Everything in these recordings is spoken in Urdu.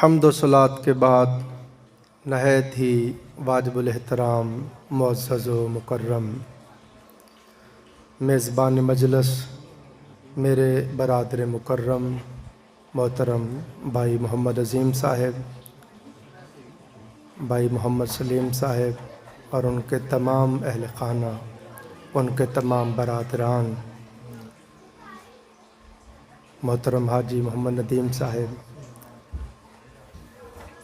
حمد و صلات کے بعد نہایت ہی واجب الاحترام معزز و مکرم میزبان مجلس میرے برادر مکرم محترم بھائی محمد عظیم صاحب، بھائی محمد سلیم صاحب اور ان کے تمام اہل خانہ، ان کے تمام برادران، محترم حاجی محمد ندیم صاحب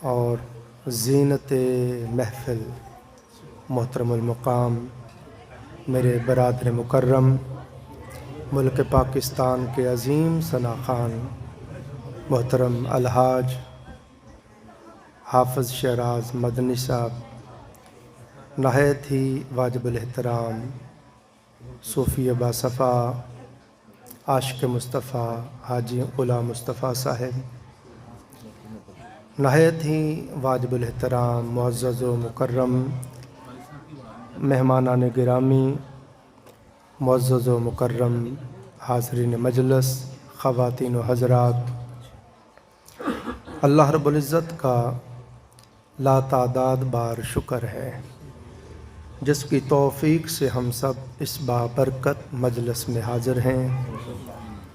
اور زینت محفل محترم المقام میرے برادر مکرم ملک پاکستان کے عظیم ثنا خان محترم الحاج حافظ شہراز مدنی صاحب، نہایت ہی واجب الاحترام صوفی باصفا عاشق مصطفیٰ حاجی غلام مصطفیٰ صاحب، نہایت ہی واجب الاحترام معزز و مکرم مہمانان گرامی، معزز و مکرم حاضرین مجلس، خواتین و حضرات، اللہ رب العزت کا لا تعداد بار شکر ہے جس کی توفیق سے ہم سب اس بابرکت مجلس میں حاضر ہیں۔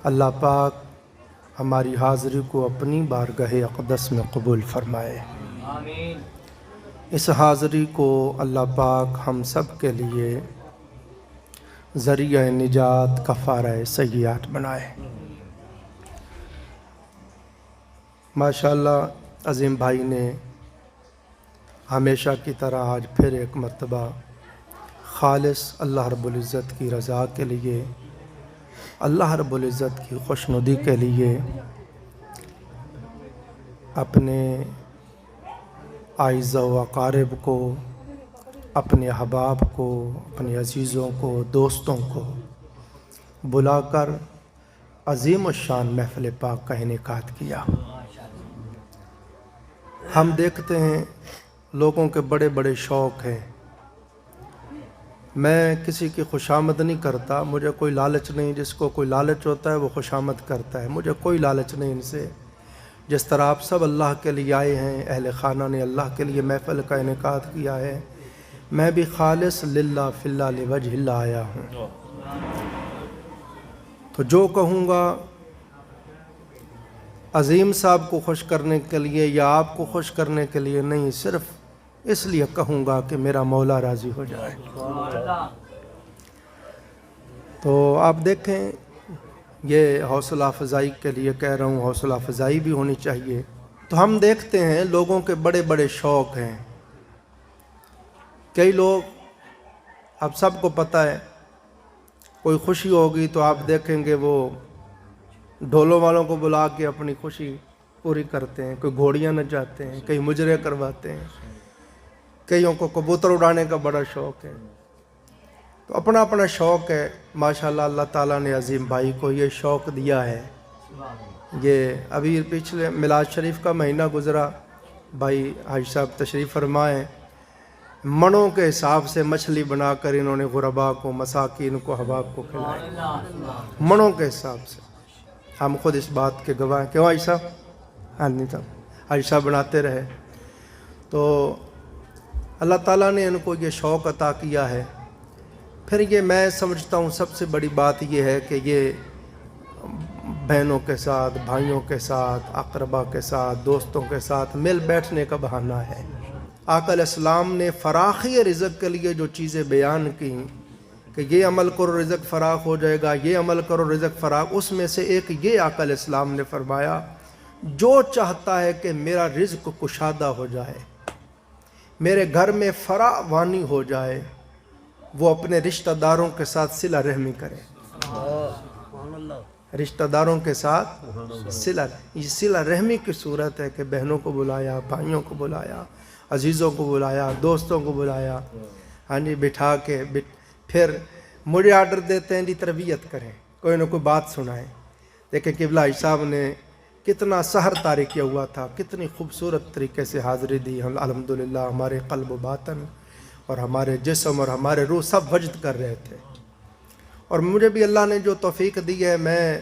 اللہ پاک ہماری حاضری کو اپنی بارگاہ اقدس میں قبول فرمائے۔ اس حاضری کو اللہ پاک ہم سب کے لیے ذریعہ نجات کفارہ سیئات بنائے۔ ماشاءاللہ عظیم بھائی نے ہمیشہ کی طرح آج پھر ایک مرتبہ خالص اللہ رب العزت کی رضا کے لیے، اللہ رب العزت کی خوشنودی کے لیے اپنے اعزا و اقارب کو، اپنے احباب کو، اپنے عزیزوں کو، دوستوں کو بلا کر عظیم الشان محفل پاک کا انعقاد کیا۔ ہم دیکھتے ہیں لوگوں کے بڑے بڑے شوق ہیں، میں کسی کی خوشامد نہیں کرتا، مجھے کوئی لالچ نہیں، جس کو کوئی لالچ ہوتا ہے وہ خوشامد کرتا ہے، مجھے کوئی لالچ نہیں ان سے۔ جس طرح آپ سب اللہ کے لیے آئے ہیں، اہل خانہ نے اللہ کے لیے محفل کا انعقاد کیا ہے، میں بھی خالص للہ فی اللہ لوجہ اللہ آیا ہوں۔ تو جو کہوں گا عظیم صاحب کو خوش کرنے کے لیے یا آپ کو خوش کرنے کے لیے نہیں، صرف اس لیے کہوں گا کہ میرا مولا راضی ہو جائے۔ تو آپ دیکھیں، یہ حوصلہ افزائی کے لیے کہہ رہا ہوں، حوصلہ افزائی بھی ہونی چاہیے۔ تو ہم دیکھتے ہیں لوگوں کے بڑے بڑے شوق ہیں۔ کئی لوگ، اب سب کو پتہ ہے، کوئی خوشی ہوگی تو آپ دیکھیں گے وہ ڈھولوں والوں کو بلا کے اپنی خوشی پوری کرتے ہیں، کوئی گھوڑیاں نچاتے ہیں، کئی مجرے کرواتے ہیں، کئیوں کو کبوتر اڑانے کا بڑا شوق ہے۔ تو اپنا اپنا شوق ہے۔ ماشاءاللہ اللہ تعالیٰ نے عظیم بھائی کو یہ شوق دیا ہے۔ یہ ابھی پچھلے میلاد شریف کا مہینہ گزرا، بھائی حاجی صاحب تشریف فرمائے، منوں کے حساب سے مچھلی بنا کر انہوں نے غربا کو، مساکین کو، احباب کو کھلائے، منوں کے حساب سے۔ ہم خود اس بات کے گواہ ہیں، کیوں حاجی صاحب؟ ہاں نہیں صاحب، حاجی صاحب بناتے رہے۔ تو اللہ تعالیٰ نے ان کو یہ شوق عطا کیا ہے۔ پھر یہ میں سمجھتا ہوں سب سے بڑی بات یہ ہے کہ یہ بہنوں کے ساتھ، بھائیوں کے ساتھ، اقربا کے ساتھ، دوستوں کے ساتھ مل بیٹھنے کا بہانہ ہے۔ آقا علیہ السلام نے فراخی رزق کے لیے جو چیزیں بیان کی کہ یہ عمل کرو رزق فراخ ہو جائے گا، یہ عمل کرو رزق فراخ، اس میں سے ایک یہ آقا علیہ السلام نے فرمایا، جو چاہتا ہے کہ میرا رزق کشادہ ہو جائے، میرے گھر میں فراوانی ہو جائے، وہ اپنے رشتہ داروں کے ساتھ صلہ رحمی کرے۔ رشتہ داروں کے ساتھ صلہ رحمی کی صورت ہے کہ بہنوں کو بلایا، بھائیوں کو بلایا، عزیزوں کو بلایا، دوستوں کو بلایا، ہاں جی، بٹھا کے پھر مجھے آرڈر دیتے ہیں جی تربیت کریں، کوئی نہ کوئی بات سنائیں۔ دیکھیں قبلہ حاجی صاحب نے کتنا سحر طاری کیا ہوا تھا، کتنی خوبصورت طریقے سے حاضری دی۔ الحمدللہ ہمارے قلب و باطن اور ہمارے جسم اور ہمارے روح سب وجد کر رہے تھے۔ اور مجھے بھی اللہ نے جو توفیق دی ہے، میں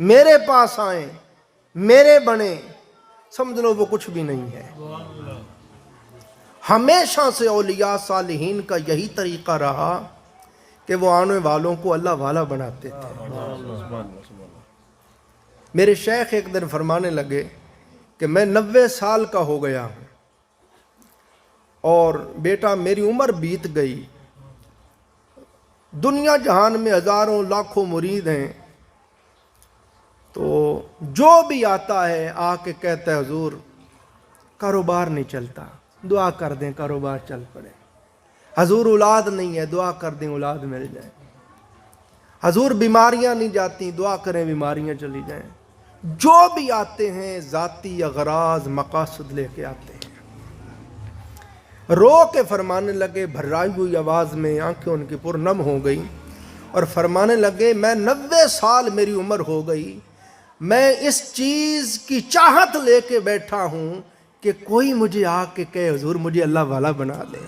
میرے پاس آئیں، میرے بنے، سمجھ لو وہ کچھ بھی نہیں ہے۔ ہمیشہ سے اولیاء صالحین کا یہی طریقہ رہا کہ وہ آنے والوں کو اللہ والا بناتے تھے۔ میرے شیخ ایک دن فرمانے لگے کہ میں 90 سال کا ہو گیا ہوں اور بیٹا میری عمر بیت گئی، دنیا جہان میں ہزاروں لاکھوں مرید ہیں، تو جو بھی آتا ہے آ کے کہتا ہے حضور کاروبار نہیں چلتا، دعا کر دیں کاروبار چل پڑے، حضور اولاد نہیں ہے، دعا کر دیں اولاد مل جائے، حضور بیماریاں نہیں جاتی، دعا کریں بیماریاں چلی جائیں۔ جو بھی آتے ہیں ذاتی اغراض مقاصد لے کے آتے ہیں۔ رو کے فرمانے لگے بھرائی ہوئی آواز میں، آنکھیں ان کی پرنم ہو گئی، اور فرمانے لگے میں 90 سال میری عمر ہو گئی، میں اس چیز کی چاہت لے کے بیٹھا ہوں کہ کوئی مجھے آ کے کہے حضور مجھے اللہ والا بنا دے۔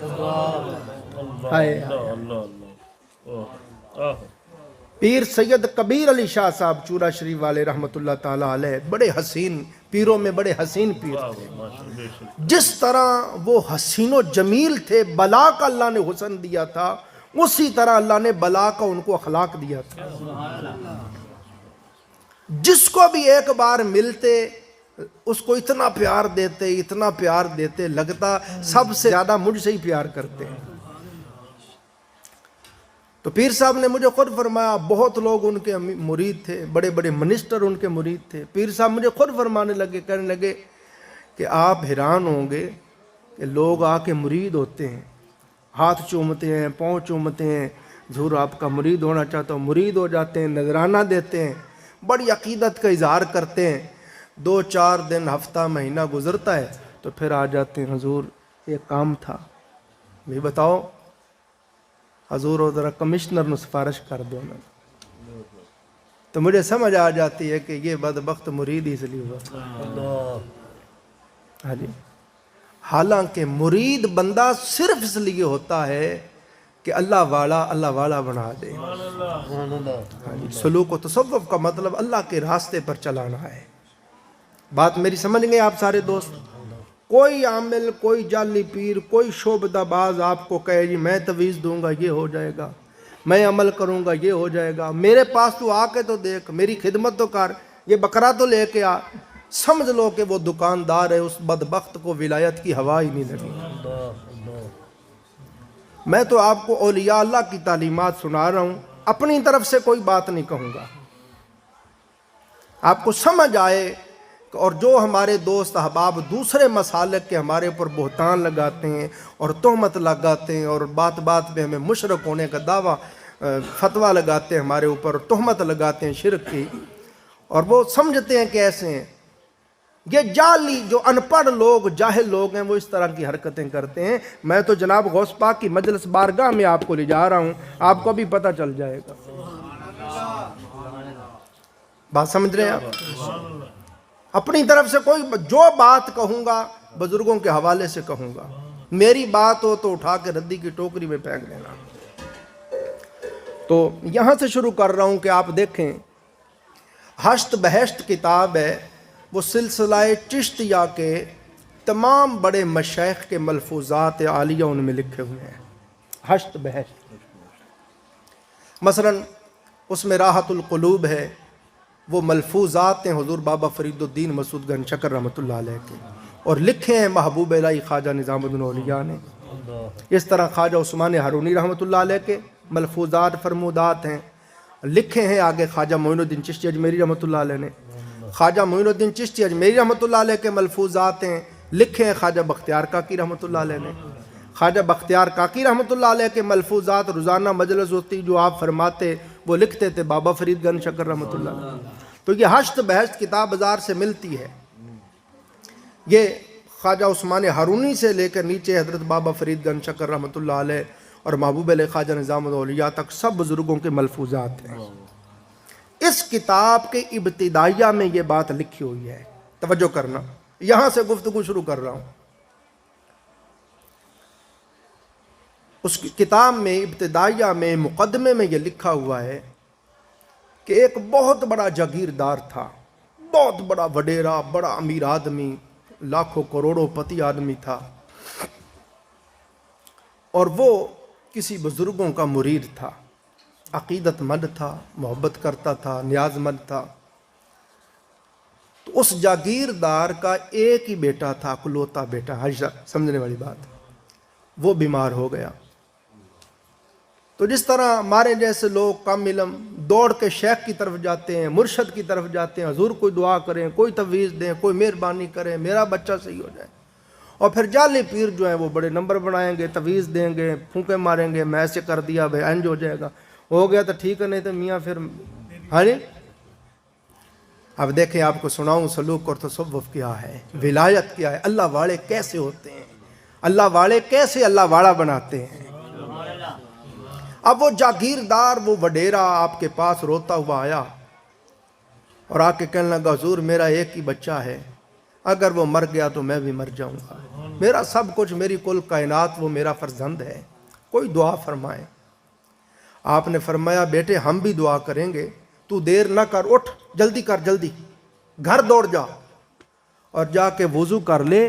پیر سید کبیر علی شاہ صاحب چورا شریف والے رحمت اللہ تعالیٰ علیہ بڑے حسین پیروں میں بڑے حسین پیر تھے۔ جس طرح وہ حسین و جمیل تھے، بلا کا اللہ نے حسن دیا تھا، اسی طرح اللہ نے بلا کا ان کو اخلاق دیا تھا۔ جس کو بھی ایک بار ملتے اس کو اتنا پیار دیتے، اتنا پیار دیتے، لگتا سب سے زیادہ مجھ سے ہی پیار کرتے ہیں۔ تو پیر صاحب نے مجھے خود فرمایا، بہت لوگ ان کے مرید تھے، بڑے بڑے منسٹر ان کے مرید تھے۔ پیر صاحب مجھے خود فرمانے لگے، کہنے لگے کہ آپ حیران ہوں گے کہ لوگ آ کے مرید ہوتے ہیں، ہاتھ چومتے ہیں، پاؤں چومتے ہیں، حضور آپ کا مرید ہونا چاہتا ہوں، مرید ہو جاتے ہیں، نذرانہ دیتے ہیں، بڑی عقیدت کا اظہار کرتے ہیں، 2-4 دن ہفتہ مہینہ گزرتا ہے تو پھر آ جاتے ہیں حضور ایک کام تھا، بھی بتاؤ حضور وہ ذرا کمشنر نے سفارش کر دو نا۔ تو مجھے سمجھ آ جاتی ہے کہ یہ بدبخت مرید اس لیے ہوا۔ ہاں جی، حالانکہ مرید بندہ صرف اس لیے ہوتا ہے کہ اللہ والا بنا دے۔ ہاں جی، سلوک و تصوف کا مطلب اللہ کے راستے پر چلانا ہے۔ بات میری سمجھ گئے آپ سارے دوست؟ کوئی عامل، کوئی جعلی پیر، کوئی شعبدہ باز آپ کو کہے جی میں تویز دوں گا یہ ہو جائے گا، میں عمل کروں گا یہ ہو جائے گا، میرے پاس تو آ کے تو دیکھ، میری خدمت تو کر، یہ بکرا تو لے کے آ، سمجھ لو کہ وہ دکاندار ہے، اس بدبخت کو ولایت کی ہوا ہی نہیں لگی۔ میں تو آپ کو اولیاء اللہ کی تعلیمات سنا رہا ہوں، اپنی طرف سے کوئی بات نہیں کہوں گا، آپ کو سمجھ آئے۔ اور جو ہمارے دوست احباب دوسرے مسالک کے ہمارے اوپر بہتان لگاتے ہیں اور تہمت لگاتے ہیں اور بات بات پہ ہمیں مشرک ہونے کا دعویٰ فتویٰ لگاتے ہیں ہمارے اوپر، تہمت لگاتے ہیں شرک کی، اور وہ سمجھتے ہیں کہ ایسے ہیں، یہ جعلی جو ان پڑھ لوگ جاہل لوگ ہیں وہ اس طرح کی حرکتیں کرتے ہیں۔ میں تو جناب غوث پاک کی مجلس بارگاہ میں آپ کو لے جا رہا ہوں، آپ کو بھی پتہ چل جائے گا۔ بات سمجھ رہے ہیں آپ؟ اپنی طرف سے کوئی جو بات کہوں گا بزرگوں کے حوالے سے کہوں گا، میری بات ہو تو اٹھا کے ردی کی ٹوکری میں پھینک دینا۔ تو یہاں سے شروع کر رہا ہوں کہ آپ دیکھیں، ہشت بہشت کتاب ہے، وہ سلسلہ چشتیہ کے تمام بڑے مشائخ کے ملفوظات عالیہ ان میں لکھے ہوئے ہیں، ہشت بہشت۔ مثلا اس میں راحت القلوب ہے، وہ ملفوظات ہیں حضور بابا فرید الدین مسعود گنج شکر رحمۃ اللہ علیہ کے، اور لکھے ہیں محبوب الہی خواجہ نظام الدین اولیاء نے۔ اس طرح خواجہ عثمان ہارونی رحمۃ اللہ علیہ کے ملفوظات فرمودات ہیں، لکھے ہیں آگے خواجہ معین الدین چشتی اجمیری رحمۃ اللہ علیہ نے۔ خواجہ معین الدین چشتی اجمیری رحمۃ اللہ علیہ کے ملفوظات ہیں، لکھے ہیں خواجہ بختیار کاکی رحمۃ اللہ علیہ نے۔ خواجہ بختیار کاکی رحمۃ اللہ علیہ کے ملفوظات روزانہ مجلس ہوتی جو آپ فرماتے وہ لکھتے تھے بابا فرید گنج شکر رحمۃ اللہ علیہ۔ تو یہ ہشت بہشت کتاب بازار سے ملتی ہے، یہ خواجہ عثمان ہارونی سے لے کر نیچے حضرت بابا فرید گنج شکر رحمۃ اللہ علیہ اور محبوب علیہ خواجہ نظام الاولیاء تک سب بزرگوں کے ملفوظات ہیں۔ اس کتاب کے ابتدائیہ میں یہ بات لکھی ہوئی ہے، توجہ کرنا، یہاں سے گفتگو شروع کر رہا ہوں۔ اس کی کتاب میں ابتدائیہ میں مقدمے میں یہ لکھا ہوا ہے کہ ایک بہت بڑا جاگیردار تھا، بہت بڑا وڈیرا، بڑا امیر آدمی، لاکھوں کروڑوں پتی آدمی تھا، اور وہ کسی بزرگوں کا مرید تھا، عقیدت مند تھا، محبت کرتا تھا، نیاز مند تھا۔ تو اس جاگیردار کا ایک ہی بیٹا تھا، اکلوتا بیٹا، سمجھنے والی بات، وہ بیمار ہو گیا۔ تو جس طرح ہمارے جیسے لوگ کم علم دوڑ کے شیخ کی طرف جاتے ہیں، مرشد کی طرف جاتے ہیں، حضور کوئی دعا کریں، کوئی تعویذ دیں، کوئی مہربانی کریں، میرا بچہ صحیح ہو جائے، اور پھر جعلی پیر جو ہیں وہ بڑے نمبر بنائیں گے، تعویذ دیں گے، پھونکے ماریں گے، میں ایسے کر دیا بھائی انج ہو جائے گا، ہو گیا تو ٹھیک ہے، نہیں تو میاں پھر ہاں جی۔ اب دیکھیں آپ کو سناؤں سلوک اور تصوف کیا ہے، ولایت کیا ہے، اللہ والے کیسے ہوتے ہیں، اللہ والے کیسے اللہ والا بناتے ہیں۔ اب وہ جاگیردار، وہ وڈیرا آپ کے پاس روتا ہوا آیا اور آ کے کہنے لگا حضور میرا ایک ہی بچہ ہے، اگر وہ مر گیا تو میں بھی مر جاؤں گا، میرا سب کچھ، میری کل کائنات وہ میرا فرزند ہے، کوئی دعا فرمائے۔ آپ نے فرمایا بیٹے ہم بھی دعا کریں گے، تو دیر نہ کر، اٹھ جلدی کر، جلدی گھر دوڑ جا اور جا کے وضو کر لے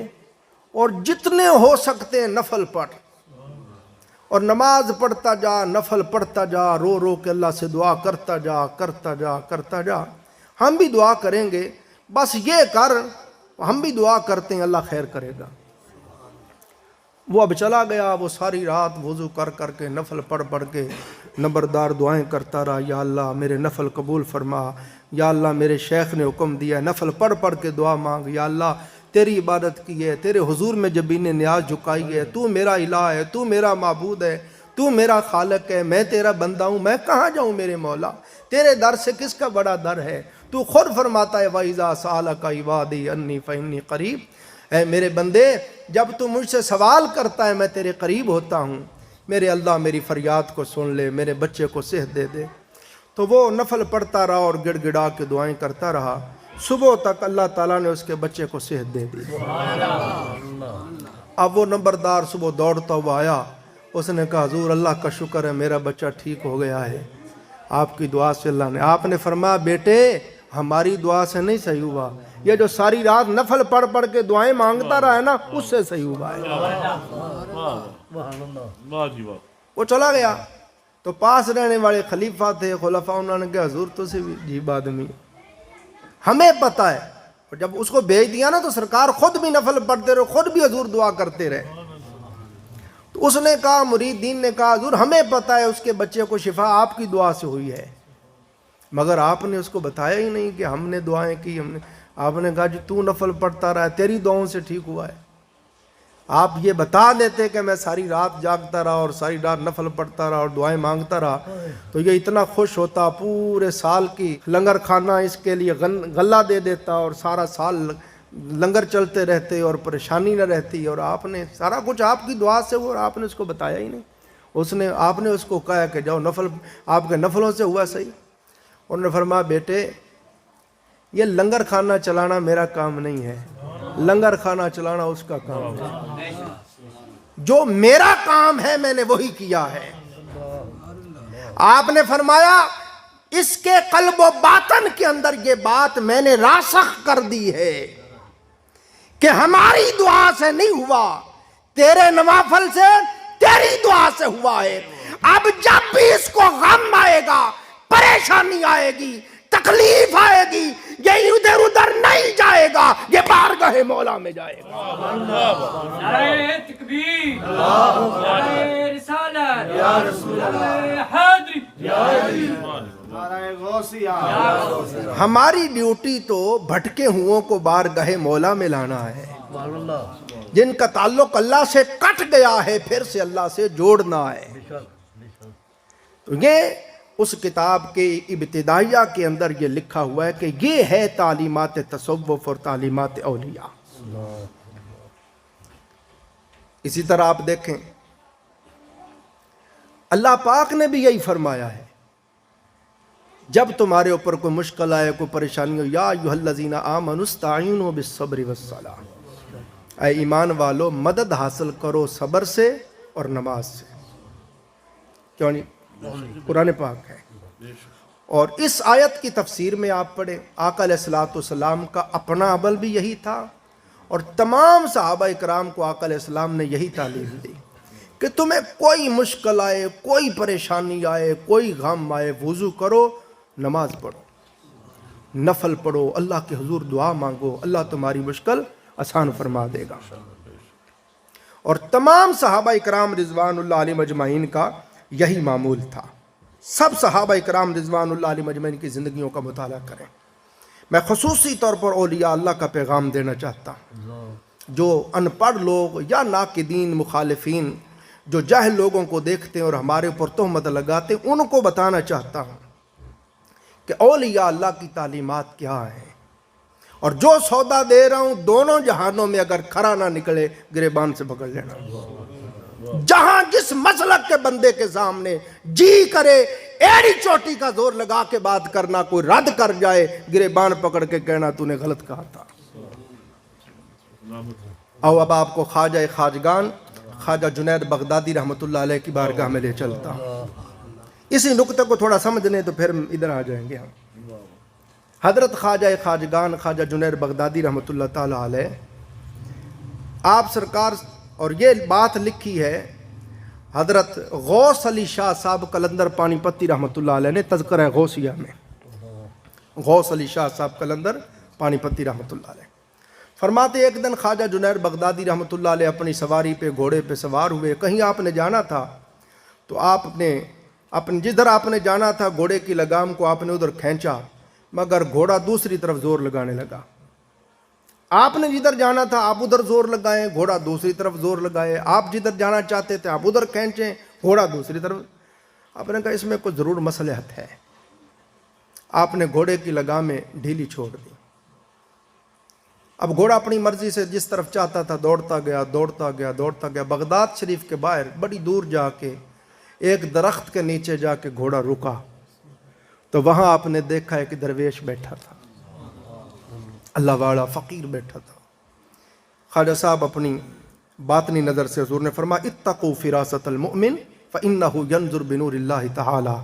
اور جتنے ہو سکتے ہیں نفل پڑھ، اور نماز پڑھتا جا، نفل پڑھتا جا، رو رو کے اللہ سے دعا کرتا جا، کرتا جا، کرتا جا، ہم بھی دعا کریں گے، بس یہ کر، ہم بھی دعا کرتے ہیں اللہ خیر کرے گا۔ وہ اب چلا گیا، وہ ساری رات وضو کر کر کے نفل پڑھ پڑھ کے نمبردار دعائیں کرتا رہا، یا اللہ میرے نفل قبول فرما، یا اللہ میرے شیخ نے حکم دیا ہے نفل پڑھ پڑھ کے دعا مانگ، یا اللہ تیری عبادت کی ہے، تیرے حضور میں جبین نیاز جھکائی ہے، تو میرا الہ ہے، تو میرا معبود ہے، تو میرا خالق ہے، میں تیرا بندہ ہوں، میں کہاں جاؤں میرے مولا، تیرے در سے کس کا بڑا در ہے، تو خود فرماتا ہے وَإِذَا سَأَلَكَ عِبَادِي عَنِّي فَإِنِّي قَرِيبٌ، اے میرے بندے جب تو مجھ سے سوال کرتا ہے میں تیرے قریب ہوتا ہوں، میرے اللہ میری فریاد کو سن لے، میرے بچے کو صحت دے دے۔ تو وہ نفل پڑھتا رہا اور گڑ گڑا کے دعائیں کرتا رہا، صبح تک اللہ تعالیٰ نے اس کے بچے کو صحت دے دی۔ اب وہ نمبردار صبح دوڑتا ہوا آیا، اس نے کہا حضور اللہ کا شکر ہے میرا بچہ ٹھیک ہو گیا ہے، آپ کی دعا سے اللہ نے۔ آپ نے فرمایا بیٹے ہماری دعا سے نہیں صحیح ہوا، یہ جو ساری رات نفل پڑھ پڑھ کے دعائیں مانگتا رہا ہے نا اس سے صحیح ہوا ہے۔ وہ چلا گیا، تو پاس رہنے والے خلیفہ تھے، خلفاء، انہوں نے کہا حضور تو سے بھی عجیب آدمی ہے، ہمیں پتہ ہے، اور جب اس کو بھیج دیا نا تو سرکار خود بھی نفل پڑھتے رہے، خود بھی حضور دعا کرتے رہے۔ تو اس نے کہا، مرید دین نے کہا حضور ہمیں پتہ ہے اس کے بچے کو شفا آپ کی دعا سے ہوئی ہے، مگر آپ نے اس کو بتایا ہی نہیں کہ ہم نے دعائیں کی، آپ نے کہا جی تو نفل پڑھتا رہا ہے تیری دعاؤں سے ٹھیک ہوا ہے، آپ یہ بتا دیتے کہ میں ساری رات جاگتا رہا اور ساری رات نفل پڑھتا رہا اور دعائیں مانگتا رہا تو یہ اتنا خوش ہوتا، پورے سال کی لنگر کھانا اس کے لیے غلہ دے دیتا اور سارا سال لنگر چلتے رہتے اور پریشانی نہ رہتی، اور آپ نے سارا کچھ آپ کی دعا سے ہوا اور آپ نے اس کو بتایا ہی نہیں۔ آپ نے اس کو کہا کہ جاؤ نفل، آپ کے نفلوں سے ہوا صحیح۔ انہوں نے فرمایا بیٹے یہ لنگر کھانا چلانا میرا کام نہیں ہے، لنگر کھانا چلانا اس کا کام ہے، جو میرا کام ہے میں نے وہی کیا ہے۔ آپ نے فرمایا اس کے قلب و باطن کے اندر یہ بات میں نے راسخ کر دی ہے کہ ہماری دعا سے نہیں ہوا، تیرے نوافل سے، تیری دعا سے ہوا ہے۔ اب جب بھی اس کو غم آئے گا، پریشانی آئے گی، تکلیف آئے گی، یہ ادھر ادھر نہیں جائے گا، یہ بارگاہ مولا میں جائے گا۔ نعرہ تکبیر، نعرہ رسالت، یا رسول اللہ، حیدری، نعرہ غوثیہ۔ ہماری ڈیوٹی تو بھٹکے ہوں کو بارگاہ مولا میں لانا ہے، جن کا تعلق اللہ سے کٹ گیا ہے پھر سے اللہ سے جوڑنا ہے۔ تو یہ اس کتاب کے ابتدائیہ کے اندر یہ لکھا ہوا ہے کہ یہ ہے تعلیمات تصوف اور تعلیمات اولیاء۔ اسی طرح آپ دیکھیں اللہ پاک نے بھی یہی فرمایا ہے، جب تمہارے اوپر کوئی مشکل آئے، کوئی پریشانی ہو، یا ایھا الذین آمنوا استعینوا بالصبر والصلاۃ، اے ایمان والو مدد حاصل کرو صبر سے اور نماز سے۔ کیوں نہیں؟ قرآن پاک ہے۔ اور اس آیت کی تفسیر میں آپ پڑھیں، آقا علیہ الصلوۃ والسلام کا اپنا عمل بھی یہی تھا اور تمام صحابہ کرام کو آقا علیہ السلام نے یہی تعلیم دی کہ تمہیں کوئی مشکل آئے، کوئی پریشانی آئے، کوئی غم آئے، وضو کرو، نماز پڑھو، نفل پڑھو، اللہ کے حضور دعا مانگو، اللہ تمہاری مشکل آسان فرما دے گا۔ اور تمام صحابہ کرام رضوان اللہ علیہ مجمعین کا یہی معمول تھا۔ سب صحابہ کرام رضوان اللہ علیہ مجمعین کی زندگیوں کا مطالعہ کریں۔ میں خصوصی طور پر اولیاء اللہ کا پیغام دینا چاہتا ہوں۔ جو ان پڑھ لوگ یا ناقدین، مخالفین، جو جاہل لوگوں کو دیکھتے ہیں اور ہمارے اوپر تہمت لگاتے ہیں، ان کو بتانا چاہتا ہوں کہ اولیاء اللہ کی تعلیمات کیا ہیں، اور جو سودا دے رہا ہوں دونوں جہانوں میں اگر کھرا نہ نکلے گریبان سے پکڑ لینا۔ جہاں جس مسلک کے بندے کے سامنے جی کرے ایڑی چوٹی کا زور لگا کے بات کرنا، کوئی رد کر جائے گریبان پکڑ کے کہنا تو نے غلط کہا تھا۔ اب آپ کو خواجہ خواجگان خواجہ جنید بغدادی رحمۃ اللہ علیہ کی بارگاہ میں لے چلتا ہوں۔ اسی نقطے کو تھوڑا سمجھ لیں تو پھر ادھر آ جائیں گے ہم۔ حضرت خواجہ خواجگان خواجہ جنید بغدادی رحمۃ اللہ تعالی علیہ، آپ سرکار، اور یہ بات لکھی ہے حضرت غوث علی شاہ صاحب قلندر پانی پتی رحمۃ اللہ علیہ نے تذکرہ غوثیہ میں، غوث علی شاہ صاحب قلندر پانی پتی رحمۃ اللہ علیہ فرماتے ایک دن خواجہ جنید بغدادی رحمۃ اللہ علیہ اپنی سواری پہ، گھوڑے پہ سوار ہوئے، کہیں آپ نے جانا تھا تو آپ نے جدھر آپ نے جانا تھا گھوڑے کی لگام کو آپ نے ادھر کھینچا، مگر گھوڑا دوسری طرف زور لگانے لگا۔ آپ نے جدھر جانا تھا آپ ادھر زور لگائیں، گھوڑا دوسری طرف زور لگائے، آپ جدھر جانا چاہتے تھے آپ ادھر کھینچیں، گھوڑا دوسری طرف۔ آپ نے کہا اس میں کوئی ضرور مصلحت ہے۔ آپ نے گھوڑے کی لگامیں ڈھیلی چھوڑ دی۔ اب گھوڑا اپنی مرضی سے جس طرف چاہتا تھا دوڑتا گیا دوڑتا گیا دوڑتا گیا۔ بغداد شریف کے باہر بڑی دور جا کے ایک درخت کے نیچے جا کے گھوڑا رکا تو وہاں آپ نے دیکھا ایک درویش بیٹھا تھا، اللہ والا فقیر بیٹھا تھا۔ خواجہ صاحب اپنی باطنی نظر سے حضور نے فرمایا اتقوا فراست المؤمن فإنہ ینظر بنور اللہ تعالی،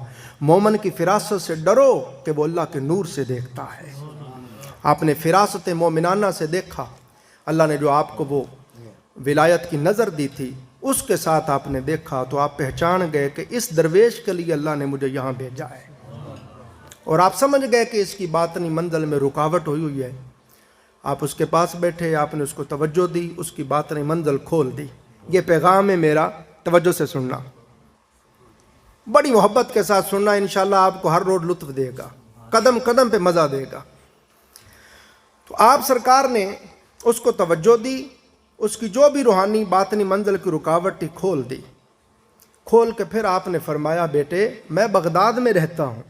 مومن کی فراست سے ڈرو کہ وہ اللہ کے نور سے دیکھتا ہے۔ آپ نے فراست مومنانہ سے دیکھا، اللہ نے جو آپ کو وہ ولایت کی نظر دی تھی اس کے ساتھ آپ نے دیکھا تو آپ پہچان گئے کہ اس درویش کے لیے اللہ نے مجھے یہاں بھیجا ہے، اور آپ سمجھ گئے کہ اس کی باطنی منزل میں رکاوٹ ہوئی ہے۔ آپ اس کے پاس بیٹھے، آپ نے اس کو توجہ دی، اس کی باطنی منزل کھول دی۔ یہ پیغام ہے میرا، توجہ سے سننا، بڑی محبت کے ساتھ سننا، انشاءاللہ آپ کو ہر روز لطف دے گا، قدم قدم پہ مزہ دے گا۔ تو آپ سرکار نے اس کو توجہ دی، اس کی جو بھی روحانی باطنی منزل کی رکاوٹ تھی کھول دی۔ کھول کے پھر آپ نے فرمایا بیٹے میں بغداد میں رہتا ہوں،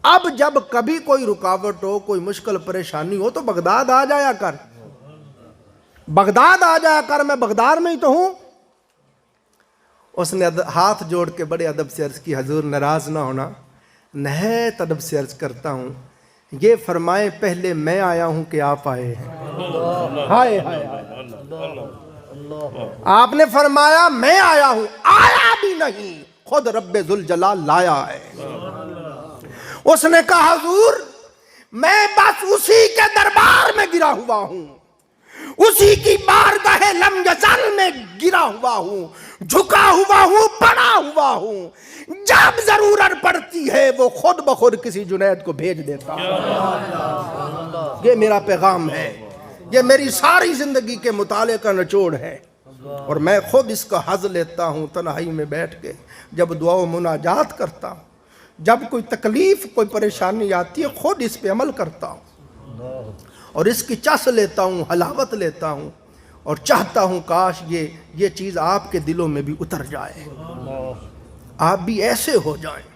اب جب کبھی کوئی رکاوٹ ہو، کوئی مشکل پریشانی ہو تو بغداد آ جایا کر، بغداد آ جایا کر، میں بغداد میں ہی تو ہوں۔ اس نے ہاتھ جوڑ کے بڑے ادب سے عرض کی حضور ناراض نہ ہونا، نہایت ادب سے عرض کرتا ہوں، یہ فرمائیں پہلے میں آیا ہوں کہ آپ آئے ہیں؟ ہائے ہائے آپ نے فرمایا میں آیا ہوں، آیا بھی نہیں، خود رب ذوالجلال لایا ہے۔ اس نے کہا حضور میں بس اسی کے دربار میں گرا ہوا ہوں، اسی کی بارگاہ لم یزل میں گرا ہوا ہوں، جھکا ہوا ہوں، پڑا ہوا ہوں، جب ضرورت پڑتی ہے وہ خود بخود کسی جنید کو بھیج دیتا ہے۔ یہ میرا پیغام ہے، یہ میری ساری زندگی کے مطالعے کا نچوڑ ہے، اور میں خود اس کا حظ لیتا ہوں تنہائی میں بیٹھ کے، جب دعا و مناجات کرتا ہوں، جب کوئی تکلیف کوئی پریشانی آتی ہے خود اس پہ عمل کرتا ہوں اور اس کی چس لیتا ہوں، حلاوت لیتا ہوں، اور چاہتا ہوں کاش یہ چیز آپ کے دلوں میں بھی اتر جائے، آپ بھی ایسے ہو جائیں۔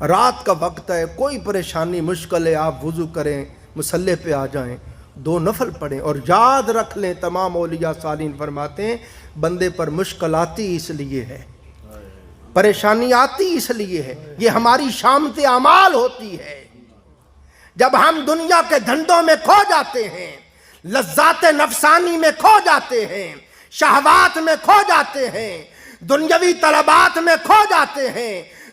رات کا وقت ہے، کوئی پریشانی مشکل ہے، آپ وضو کریں، مصلی پہ آ جائیں، 2 نفل پڑھیں، اور یاد رکھ لیں تمام اولیاء صالحین فرماتے ہیں بندے پر مشکل آتی اس لیے ہے، پریشانی آتی اس لیے ہے، یہ ہماری شامت اعمال ہوتی ہے۔ جب ہم دنیا کے دھندوں میں کھو جاتے ہیں، لذات نفسانی میں کھو جاتے ہیں، شہوات میں کھو جاتے ہیں، دنیاوی طلبات میں کھو جاتے ہیں،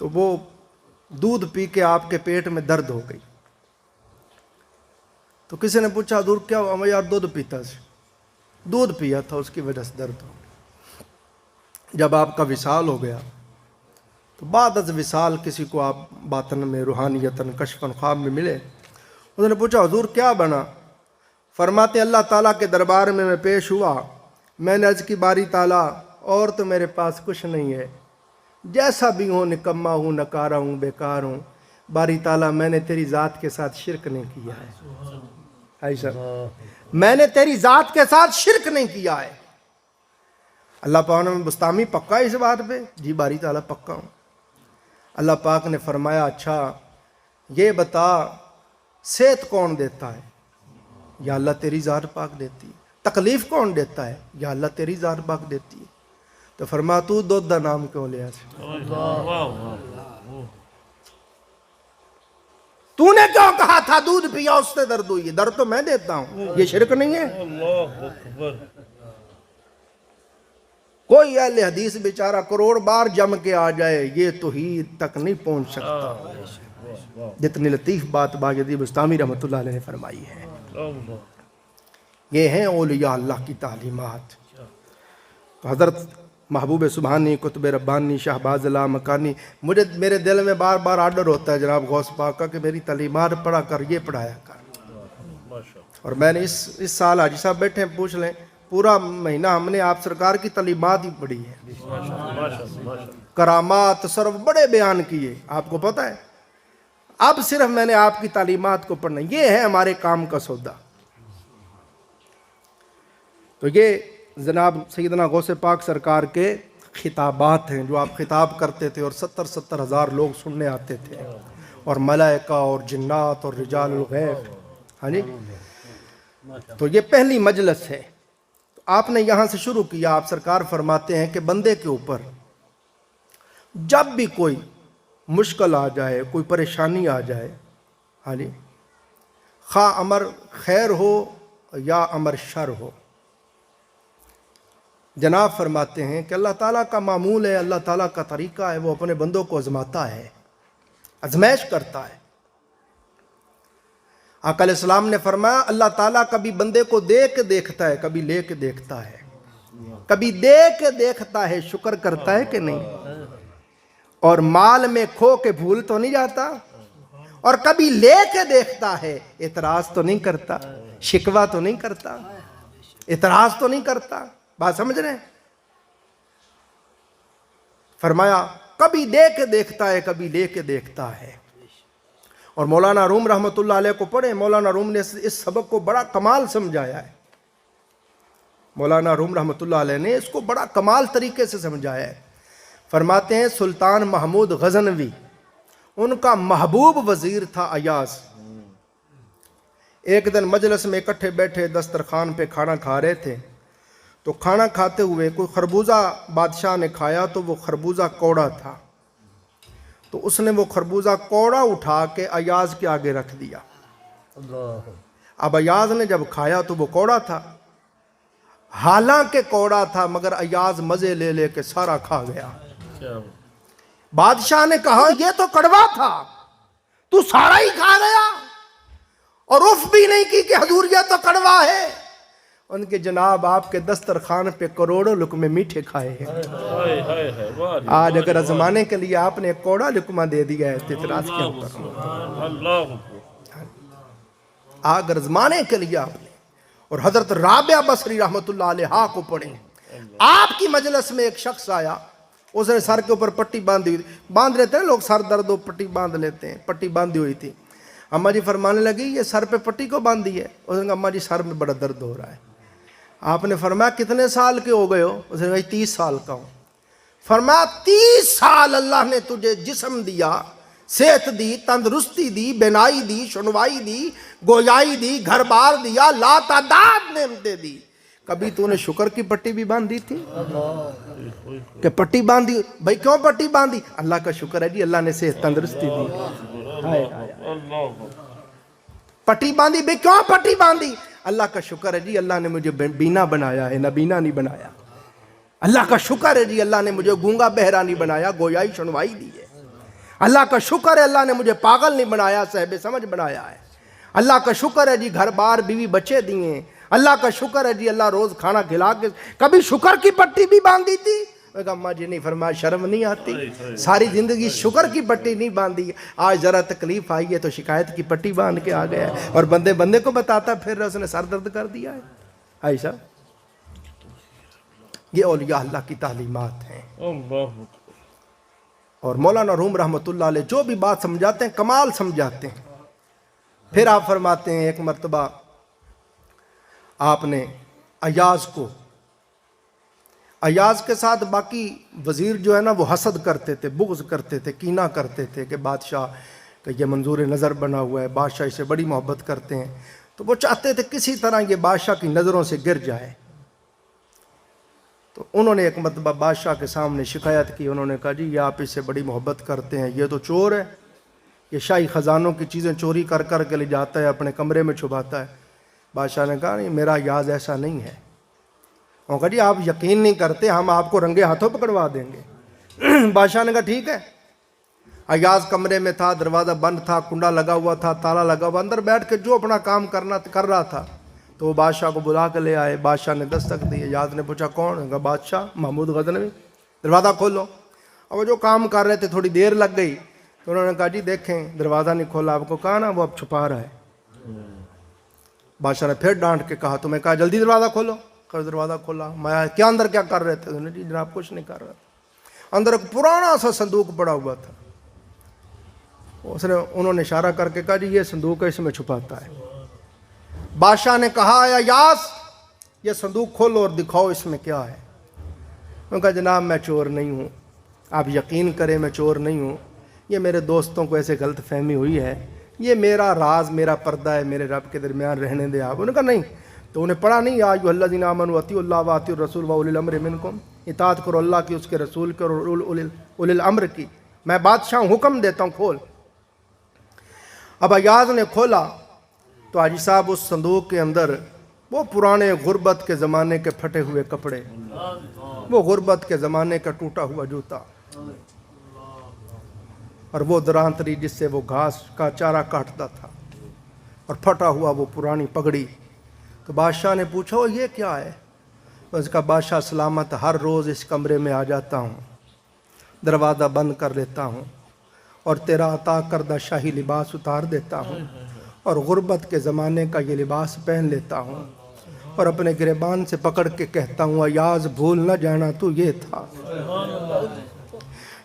تو وہ دودھ پی کے آپ کے پیٹ میں درد ہو گئی. تو کسی نے پوچھا حضور کیا ہوا؟ میں یار دودھ پیتا سے، دودھ پیا تھا اس کی وجہ سے درد ہو گئی. جب آپ کا وصال ہو گیا تو بعد از وصال کسی کو آپ باطن میں روحانیتاً کشفاً خواب میں ملے. انہوں نے پوچھا حضور کیا بنا؟ فرماتے ہیں اللہ تعالیٰ کے دربار میں پیش ہوا. میں نے عرض کی باری تعالیٰ اور تو میرے پاس کچھ نہیں ہے، جیسا بھی ہوں، نکما ہوں، نکارا ہوں، بیکار ہوں، باری تعالیٰ میں نے تیری ذات کے ساتھ شرک نہیں کیا ہے. ایسا میں نے تیری ذات کے ساتھ شرک نہیں کیا ہے. اللہ پاک نے بستامی پکا ہے اس بات پہ؟ جی باری تعالیٰ پکا ہوں. اللہ پاک نے فرمایا اچھا یہ بتا صحت کون دیتا ہے؟ یا اللہ تیری ذات پاک دیتی ہے. تکلیف کون دیتا ہے؟ یا اللہ تیری ذات پاک دیتی ہے. تو فرمایا تو دودھ دا نام کیوں لیا؟ تو نے کیوں کہا تھا دودھ پیا اس سے درد ہوئی؟ درد تو میں دیتا ہوں، یہ شرک نہیں ہے؟ کوئی اہل حدیث بیچارہ کروڑ بار جم کے آ جائے یہ توحید تک نہیں پہنچ سکتا جتنی لطیف بات باجدی بستامی رحمۃ اللہ علیہ نے فرمائی ہے. یہ ہیں اولیاء اللہ کی تعلیمات. تو حضرت محبوب سبحانی، قطب ربانی، شہباز اللہ مکانی، میرے دل میں بار بار آرڈر ہوتا ہے جناب غوث پاک کا کہ میری تعلیمات پڑھا کر، یہ پڑھایا کر. اور میں نے اس سال حاجی صاحب بیٹھے ہیں پوچھ لیں، پورا مہینہ ہم نے آپ سرکار کی تعلیمات ہی پڑھی ہے. کرامات تصرف بڑے بیان کیے، آپ کو پتہ ہے. اب صرف میں نے آپ کی تعلیمات کو پڑھنا، یہ ہے ہمارے کام کا سودا. تو یہ جناب سیدنا غوث پاک سرکار کے خطابات ہیں جو آپ خطاب کرتے تھے اور 70 ہزار لوگ سننے آتے تھے، اور ملائکہ اور جنات اور رجال الغیب. ہاں جی، تو یہ پہلی مجلس ہے. تو آپ نے یہاں سے شروع کیا. آپ سرکار فرماتے ہیں کہ بندے کے اوپر جب بھی کوئی مشکل آ جائے، کوئی پریشانی آ جائے، ہاں جی، خواہ امر خیر ہو یا امر شر ہو، جناب فرماتے ہیں کہ اللہ تعالیٰ کا معمول ہے، اللہ تعالیٰ کا طریقہ ہے، وہ اپنے بندوں کو آزماتا ہے، آزمائش کرتا ہے. آقا علیہ السلام نے فرمایا اللہ تعالیٰ کبھی بندے کو دے کے دیکھتا ہے، کبھی لے کے دیکھتا ہے. کبھی دے کے دیکھتا ہے، شکر کرتا ہے کہ نہیں، اور مال میں کھو کے بھول تو نہیں جاتا. اور کبھی لے کے دیکھتا ہے، اعتراض تو نہیں کرتا، شکوہ تو نہیں کرتا، اعتراض تو نہیں کرتا. بات سمجھ رہے ہیں؟ فرمایا کبھی دے کے دیکھتا ہے، کبھی لے کے دیکھتا ہے. اور مولانا روم رحمۃ اللہ علیہ کو پڑھیں. مولانا روم نے اس سبق کو بڑا کمال سمجھایا ہے. مولانا روم رحمۃ اللہ علیہ نے اس کو بڑا کمال طریقے سے سمجھایا ہے. فرماتے ہیں سلطان محمود غزنوی، ان کا محبوب وزیر تھا ایاز. ایک دن مجلس میں اکٹھے بیٹھے دسترخوان پہ کھانا کھا رہے تھے. تو کھانا کھاتے ہوئے کوئی خربوزہ بادشاہ نے کھایا تو وہ خربوزہ کوڑا تھا. تو اس نے وہ خربوزہ کوڑا اٹھا کے ایاز کے آگے رکھ دیا. اب ایاز نے جب کھایا تو وہ کوڑا تھا، حالانکہ کوڑا تھا، مگر ایاز مزے لے لے کے سارا کھا گیا. بادشاہ نے کہا یہ تو کڑوا تھا، تو سارا ہی کھا گیا، اور اف بھی نہیں کی کہ حضور یہ تو کڑوا ہے. ان کے جناب آپ کے دسترخوان پہ کروڑوں لقمے میٹھے کھائے ہیں. آج اگر ازمانے کے لیے آپ نے ایک کوڑا لقمہ دے دیا ہے تو اعتراض کیا ہوگا؟ اگر ازمانے کے لیے آپ نے. اور حضرت رابعہ بصری رحمۃ اللہ علیہ کو پڑھیں. آپ کی مجلس میں ایک شخص آیا، اس نے سر کے اوپر پٹی باندھی ہوئی، باندھ لیتے ہیں لوگ سر درد ہو پٹی باندھ لیتے ہیں، پٹی باندھی ہوئی تھی. اماں جی فرمانے لگی یہ سر پہ پٹی کو باندھی ہے؟ اس نے کہا اماں جی سر میں بڑا درد ہو رہا ہے. آپ نے فرمایا کتنے سال کے ہو گئے ہو؟ اس نے کہا 30 سال کا ہوں. فرمایا 30 سال اللہ نے تجھے جسم دیا، صحت دی، تندرستی دی، بینائی دی، سنوائی دی، گویائی دی، گھر بار دیا، لا تعداد نعمتیں دی. کبھی تو نے شکر کی پٹی بھی باندھی تھی کہ پٹی باندھی؟ بھائی کیوں پٹی باندھی؟ اللہ کا شکر ہے جی اللہ نے صحت تندرستی دی. پٹی باندھی بھائی کیوں پٹی باندھی؟ اللہ کا شکر ہے جی اللہ نے مجھے بینا بنایا ہے، نبینا نہیں بنایا. اللہ کا شکر ہے جی اللہ نے مجھے گونگا بہرا نہیں بنایا، گویائی سنوائی دی ہے. اللہ کا شکر ہے اللہ نے مجھے پاگل نہیں بنایا، صاحب سمجھ بنایا ہے۔ اللہ کا شکر ہے جی گھر بار بیوی بچے دیے، اللہ کا شکر ہے جی اللہ روز کھانا کھلا کے۔ کبھی شکر کی پٹی بھی باندھی تھی؟ میں کہا اماں جی نہیں، فرمایا شرم نہیں آتی؟ ساری زندگی شکر کی پٹی نہیں باندھی، آج ذرا تکلیف آئی ہے تو شکایت کی پٹی باندھ کے آ گیا ہے، اور بندے بندے کو بتاتا پھر اس نے سر درد کر دیا ہے۔ عائشہ، یہ اولیاء اللہ کی تعلیمات ہیں۔ اور مولانا روم رحمۃ اللہ علیہ جو بھی بات سمجھاتے ہیں کمال سمجھاتے ہیں۔ پھر آپ فرماتے ہیں ایک مرتبہ آپ نے ایاز کے ساتھ باقی وزیر جو ہے نا وہ حسد کرتے تھے، بغض کرتے تھے، کینہ کرتے تھے کہ بادشاہ کہ یہ منظور نظر بنا ہوا ہے، بادشاہ اسے بڑی محبت کرتے ہیں، تو وہ چاہتے تھے کسی طرح یہ بادشاہ کی نظروں سے گر جائے۔ تو انہوں نے ایک مرتبہ بادشاہ کے سامنے شکایت کی، انہوں نے کہا جی یہ آپ اس سے بڑی محبت کرتے ہیں، یہ تو چور ہے، یہ شاہی خزانوں کی چیزیں چوری کر کر کے لے جاتا ہے، اپنے کمرے میں چھپاتا ہے۔ بادشاہ نے کہا نہیں، میرا ایاز ایسا نہیں ہے۔ انہوں نے کہا جی آپ یقین نہیں کرتے، ہم آپ کو رنگے ہاتھوں پکڑوا دیں گے۔ بادشاہ نے کہا ٹھیک ہے۔ ایاز کمرے میں تھا، دروازہ بند تھا، کنڈا لگا ہوا تھا، تالا لگا ہوا، اندر بیٹھ کے جو اپنا کام کر رہا تھا۔ تو وہ بادشاہ کو بلا کے لے آئے، بادشاہ نے دستک دی، ایاز نے پوچھا کون؟ کہا بادشاہ محمود غزنوی۔ دروازہ کھولو۔ اور وہ جو کام کر رہے تھے تھوڑی دیر لگ گئی، تو انہوں نے کہا جی دیکھیں دروازہ نہیں کھولا، آپ کو کہا نا وہ اب چھپا رہا ہے۔ بادشاہ نے پھر ڈانٹ کے کہا تمہیں کہا جلدی دروازہ کھولو۔ دروازہ کھولا، میں کیا اندر کیا کر رہے تھے؟ انہوں نے جی جناب کچھ نہیں کر رہا تھا، اندر ایک پرانا سا صندوق پڑا ہوا تھا۔ انہوں نے اشارہ کر کے کہا جی یہ صندوق ہے، اس میں چھپاتا ہے۔ بادشاہ نے کہا ایاز یہ صندوق کھولو اور دکھاؤ اس میں کیا ہے۔ انہوں نے کہا جناب میں چور نہیں ہوں، آپ یقین کریں میں چور نہیں ہوں، یہ میرے دوستوں کو ایسے غلط فہمی ہوئی ہے، یہ میرا راز، میرا پردہ ہے، میرے رب کے درمیان رہنے دے آپ۔ انہوں نے کہا نہیں، تو انہیں پڑھا نہیں یا ایھا الذین آمنوا اطیعوا اللہ واطیعوا الرسول واولی الامر منکم، اطاعت کرو اللہ کی، اس کے رسول کی اور اولی الامر کی، میں بادشاہ ہوں، حکم دیتا ہوں کھول۔ اب ایاز نے کھولا تو حاجی صاحب اس صندوق کے اندر وہ پرانے غربت کے زمانے کے پھٹے ہوئے کپڑے، وہ غربت کے زمانے کا ٹوٹا ہوا جوتا، اور وہ درانتری جس سے وہ گھاس کا چارہ کاٹتا تھا، اور پھٹا ہوا وہ پرانی پگڑی۔ تو بادشاہ نے پوچھا یہ کیا ہے؟ اس کا بادشاہ سلامت ہر روز اس کمرے میں آ جاتا ہوں، دروازہ بند کر لیتا ہوں، اور تیرا عطا کردہ شاہی لباس اتار دیتا ہوں، اور غربت کے زمانے کا یہ لباس پہن لیتا ہوں، اور اپنے گریبان سے پکڑ کے کہتا ہوں ایاز بھول نہ جانا تو یہ تھا،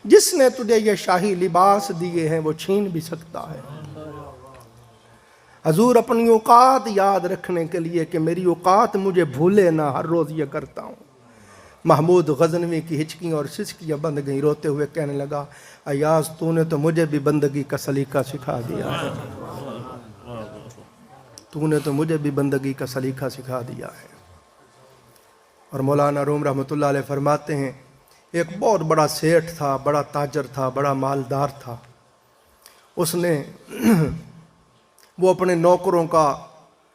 جس نے تجھے یہ شاہی لباس دیے ہیں وہ چھین بھی سکتا ہے۔ حضور اپنی اوقات یاد رکھنے کے لیے کہ میری اوقات مجھے بھولے نہ، ہر روز یہ کرتا ہوں۔ محمود غزنوی کی ہچکیاں اور سسکیاں بند گئیں، روتے ہوئے کہنے لگا ایاز تو نے تو مجھے بھی بندگی کا سلیقہ سکھا دیا ہے، تو نے تو مجھے بھی بندگی کا سلیقہ سکھا دیا ہے۔ اور مولانا روم رحمۃ اللہ علیہ فرماتے ہیں ایک بہت بڑا سیٹھ تھا، بڑا تاجر تھا، بڑا مالدار تھا، اس نے وہ اپنے نوکروں کا،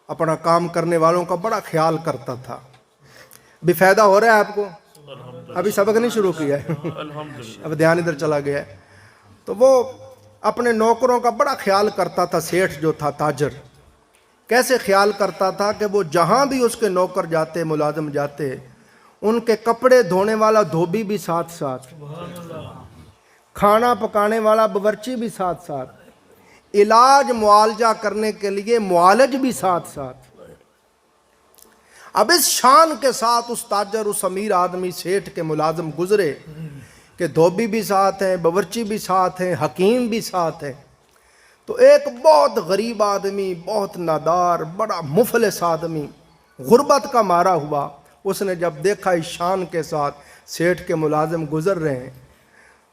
اپنا کام کرنے والوں کا بڑا خیال کرتا تھا۔ بھی فائدہ ہو رہا ہے آپ کو؟ ابھی سبق نہیں شروع کیا ہے، اب دھیان ادھر چلا گیا ہے۔ تو وہ اپنے نوکروں کا بڑا خیال کرتا تھا، سیٹھ جو تھا تاجر۔ کیسے خیال کرتا تھا کہ وہ جہاں بھی اس کے نوکر جاتے، ملازم جاتے، ان کے کپڑے دھونے والا دھوبی بھی ساتھ ساتھ، کھانا پکانے والا باورچی بھی ساتھ ساتھ، علاج معالجہ کرنے کے لیے معالج بھی ساتھ ساتھ۔ اب اس شان کے ساتھ اس تاجر، اس امیر آدمی، سیٹھ کے ملازم گزرے کہ دھوبی بھی ساتھ ہیں، باورچی بھی ساتھ ہیں، حکیم بھی ساتھ ہیں۔ تو ایک بہت غریب آدمی، بہت نادار، بڑا مفلس آدمی، غربت کا مارا ہوا، اس نے جب دیکھا اس شان کے ساتھ سیٹھ کے ملازم گزر رہے ہیں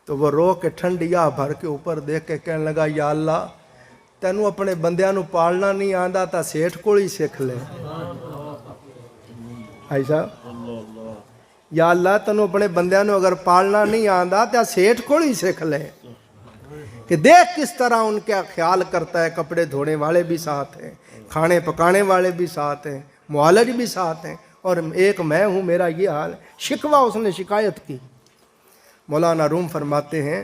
تو وہ رو کے ٹھنڈیا بھر کے اوپر دیکھ کے کہنے لگا یا اللہ تینوں اپنے بندیاں نو پالنا نہیں آندا تا سیٹھ کو ہی سکھ لے۔ ایسا یا اللہ تینوں اپنے بندیاں نو اگر پالنا نہیں آندا تا سیٹھ کو ہی سکھ لے، کہ دیکھ کس طرح ان کا خیال کرتا ہے۔ کپڑے دھونے والے بھی ساتھ ہیں، کھانے پکانے والے بھی ساتھ ہیں، معالج بھی ساتھ ہیں، اور ایک میں ہوں، میرا یہ حال ہے۔ شکوہ اس نے شکایت کی۔ مولانا روم فرماتے ہیں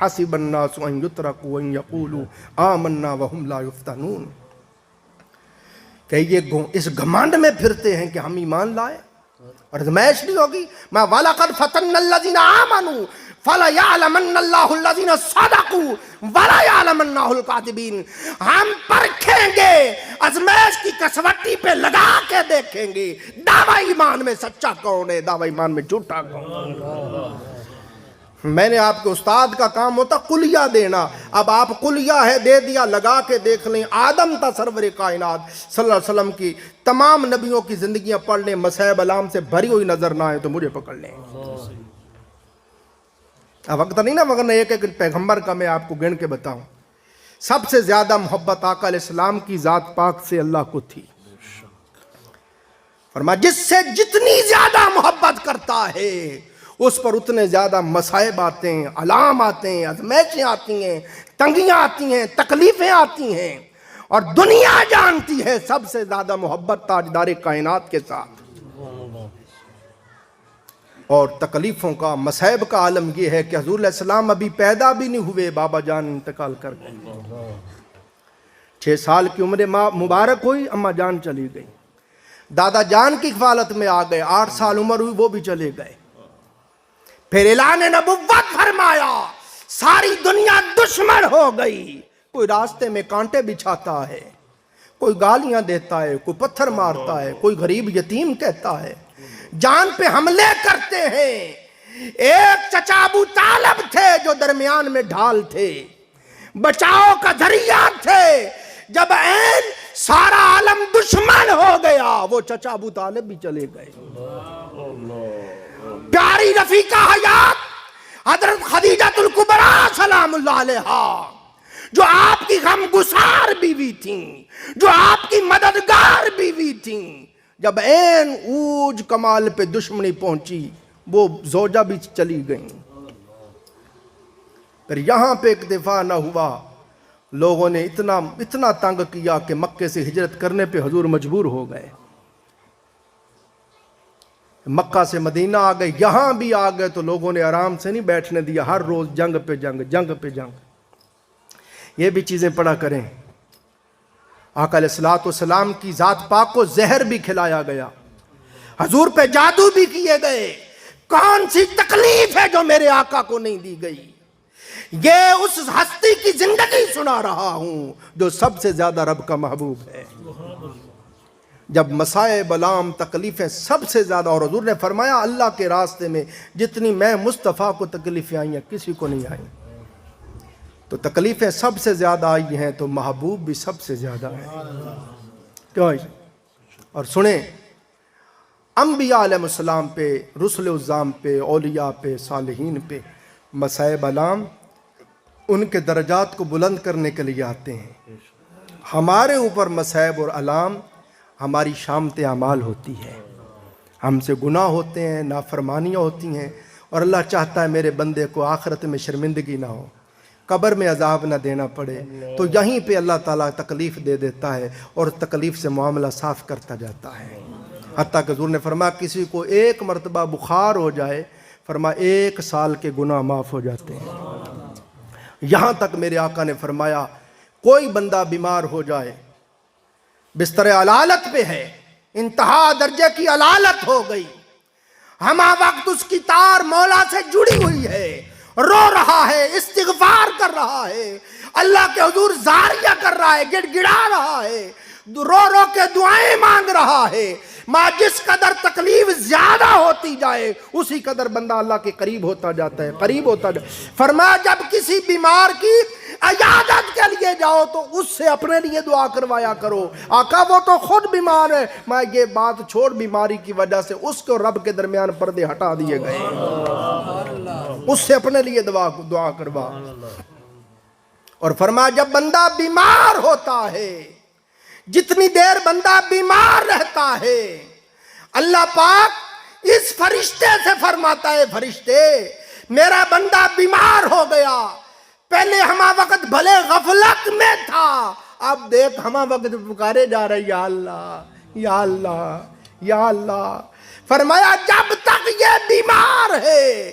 حسب الناس ان یترکوا ان یقولوا آمنا وهم لا یفتنون، کہ یہ اس گھمنڈ میں پھرتے ہیں کہ ہم ایمان لائے اور ازمائش نہیں ہوگی. ما وَلَقَدْ فَتَنَّ الَّذِينَ آمَنُوا فَلَيَعْلَمَنَّ اللَّهُ الَّذِينَ صَدَقُوا وَلَيَعْلَمَنَّ الْكَاذِبِينَ. ہم پرکھیں گے، ازمائش کی کسوٹی پہ لگا کے دیکھیں گے دعویٰ ایمان میں سچا کون ہے، دعویٰ ایمان میں جھوٹا کون ہے. میں نے آپ کے استاد کا کام ہوتا قلیہ دینا، اب آپ قلیہ ہے دے دیا، لگا کے دیکھ لیں. آدم تا سرور کائنات صلی اللہ علیہ وسلم کی تمام نبیوں کی زندگیاں پڑھ لیں، مصائب علام سے بھری ہوئی نظر نہ آئے تو مجھے پکڑ لیں. اب وقت نہیں نا، ورنہ ایک ایک پیغمبر کا میں آپ کو گن کے بتاؤں. سب سے زیادہ محبت آقا علیہ السلام کی ذات پاک سے اللہ کو تھی. فرمایا جس سے جتنی زیادہ محبت کرتا ہے اس پر اتنے زیادہ مصائب آتے ہیں، علام آتے ہیں، ازمائشیں آتی ہیں، تنگیاں آتی ہیں، تکلیفیں آتی ہیں. اور دنیا جانتی ہے سب سے زیادہ محبت تاجدار کائنات کے ساتھ. اور تکلیفوں کا، مصائب کا عالم یہ ہے کہ حضور علیہ السلام ابھی پیدا بھی نہیں ہوئے، بابا جان انتقال کر گئے. 6 سال کی عمر مبارک ہوئی، اماں جان چلی گئی. دادا جان کی حفاظت میں آ گئے، 8 سال عمر ہوئی، وہ بھی چلے گئے. پھر اعلان نبوت فرمایا، ساری دنیا دشمن ہو گئی. کوئی راستے میں کانٹے بچھاتا ہے، کوئی گالیاں دیتا ہے، کوئی پتھر مارتا ہے، کوئی غریب یتیم کہتا ہے، جان پہ حملے کرتے ہیں. ایک چچا ابو طالب تھے جو درمیان میں ڈھال تھے، بچاؤ کا ذریعہ تھے. جب عین سارا عالم دشمن ہو گیا، وہ چچا ابو طالب بھی چلے گئے. پیاری رفیقہ حیات حضرت خدیجہ الکبریٰ سلام اللہ علیہا، جو آپ کی غم گسار بیوی تھیں، جو آپ کی مددگار بیوی تھیں، جب عین اوج کمال پہ دشمنی پہنچی وہ زوجہ بھی چلی گئیں. پھر یہاں پہ ایک دفاع نہ ہوا، لوگوں نے اتنا تنگ کیا کہ مکے سے ہجرت کرنے پہ حضور مجبور ہو گئے. مکہ سے مدینہ آ گئے، یہاں بھی آ گئے تو لوگوں نے آرام سے نہیں بیٹھنے دیا، ہر روز جنگ پہ جنگ، جنگ پہ جنگ. یہ بھی چیزیں پڑھا کریں. آقا علیہ السلام کی ذات پاک کو زہر بھی کھلایا گیا، حضور پہ جادو بھی کیے گئے. کون سی تکلیف ہے جو میرے آقا کو نہیں دی گئی؟ یہ اس ہستی کی زندگی سنا رہا ہوں جو سب سے زیادہ رب کا محبوب ہے. جب مصائب علام تکلیفیں سب سے زیادہ، اور حضور نے فرمایا اللہ کے راستے میں جتنی میں مصطفیٰ کو تکلیفیں آئی ہیں کسی کو نہیں آئیں. تو تکلیفیں سب سے زیادہ آئی ہیں تو محبوب بھی سب سے زیادہ ہے. کیوں؟ اور سنیں، انبیاء علیہ السلام پہ، رسل عظام پہ، اولیاء پہ، صالحین پہ مصائب علام ان کے درجات کو بلند کرنے کے لیے آتے ہیں. ہمارے اوپر مصائب اور علام ہماری شامت اعمال ہوتی ہے، ہم سے گناہ ہوتے ہیں، نافرمانیاں ہوتی ہیں، اور اللہ چاہتا ہے میرے بندے کو آخرت میں شرمندگی نہ ہو، قبر میں عذاب نہ دینا پڑے. تو یہیں پہ اللہ تعالیٰ تکلیف دے دیتا ہے اور تکلیف سے معاملہ صاف کرتا جاتا ہے. حتیٰ کہ حضور نے فرمایا کسی کو 1 مرتبہ بخار ہو جائے، فرمایا 1 سال کے گناہ معاف ہو جاتے ہیں. یہاں تک میرے آقا نے فرمایا کوئی بندہ بیمار ہو جائے، بستر علالت پہ ہے، انتہا درجے کی علالت ہو گئی، ہمہ وقت اس کی تار مولا سے جڑی ہوئی ہے، رو رہا ہے، استغفار کر رہا ہے، اللہ کے حضور زاریہ کر رہا ہے، گڑ گڑا رہا ہے، رو رو کے دعائیں مانگ رہا ہے. ماں جس قدر تکلیف زیادہ ہوتی جائے اسی قدر بندہ اللہ کے قریب ہوتا جاتا ہے، قریب ہوتا جاتا ہے. فرمایا جب کسی بیمار کی عیادت کے لیے جاؤ تو اس سے اپنے لیے دعا کروایا کرو. آقا وہ تو خود بیمار ہے، میں یہ بات چھوڑ، بیماری کی وجہ سے اس کو رب کے درمیان پردے ہٹا دیے گئے، اس سے اپنے لیے دعا کروا. اور فرمایا جب بندہ بیمار ہوتا ہے، جتنی دیر بندہ بیمار رہتا ہے، اللہ پاک اس فرشتے سے فرماتا ہے فرشتے میرا بندہ بیمار ہو گیا، پہلے ہمہ وقت بھلے غفلت میں تھا، اب دیکھ ہمہ وقت پکارے جا رہے یا اللہ یا اللہ یا اللہ. فرمایا جب تک یہ بیمار ہے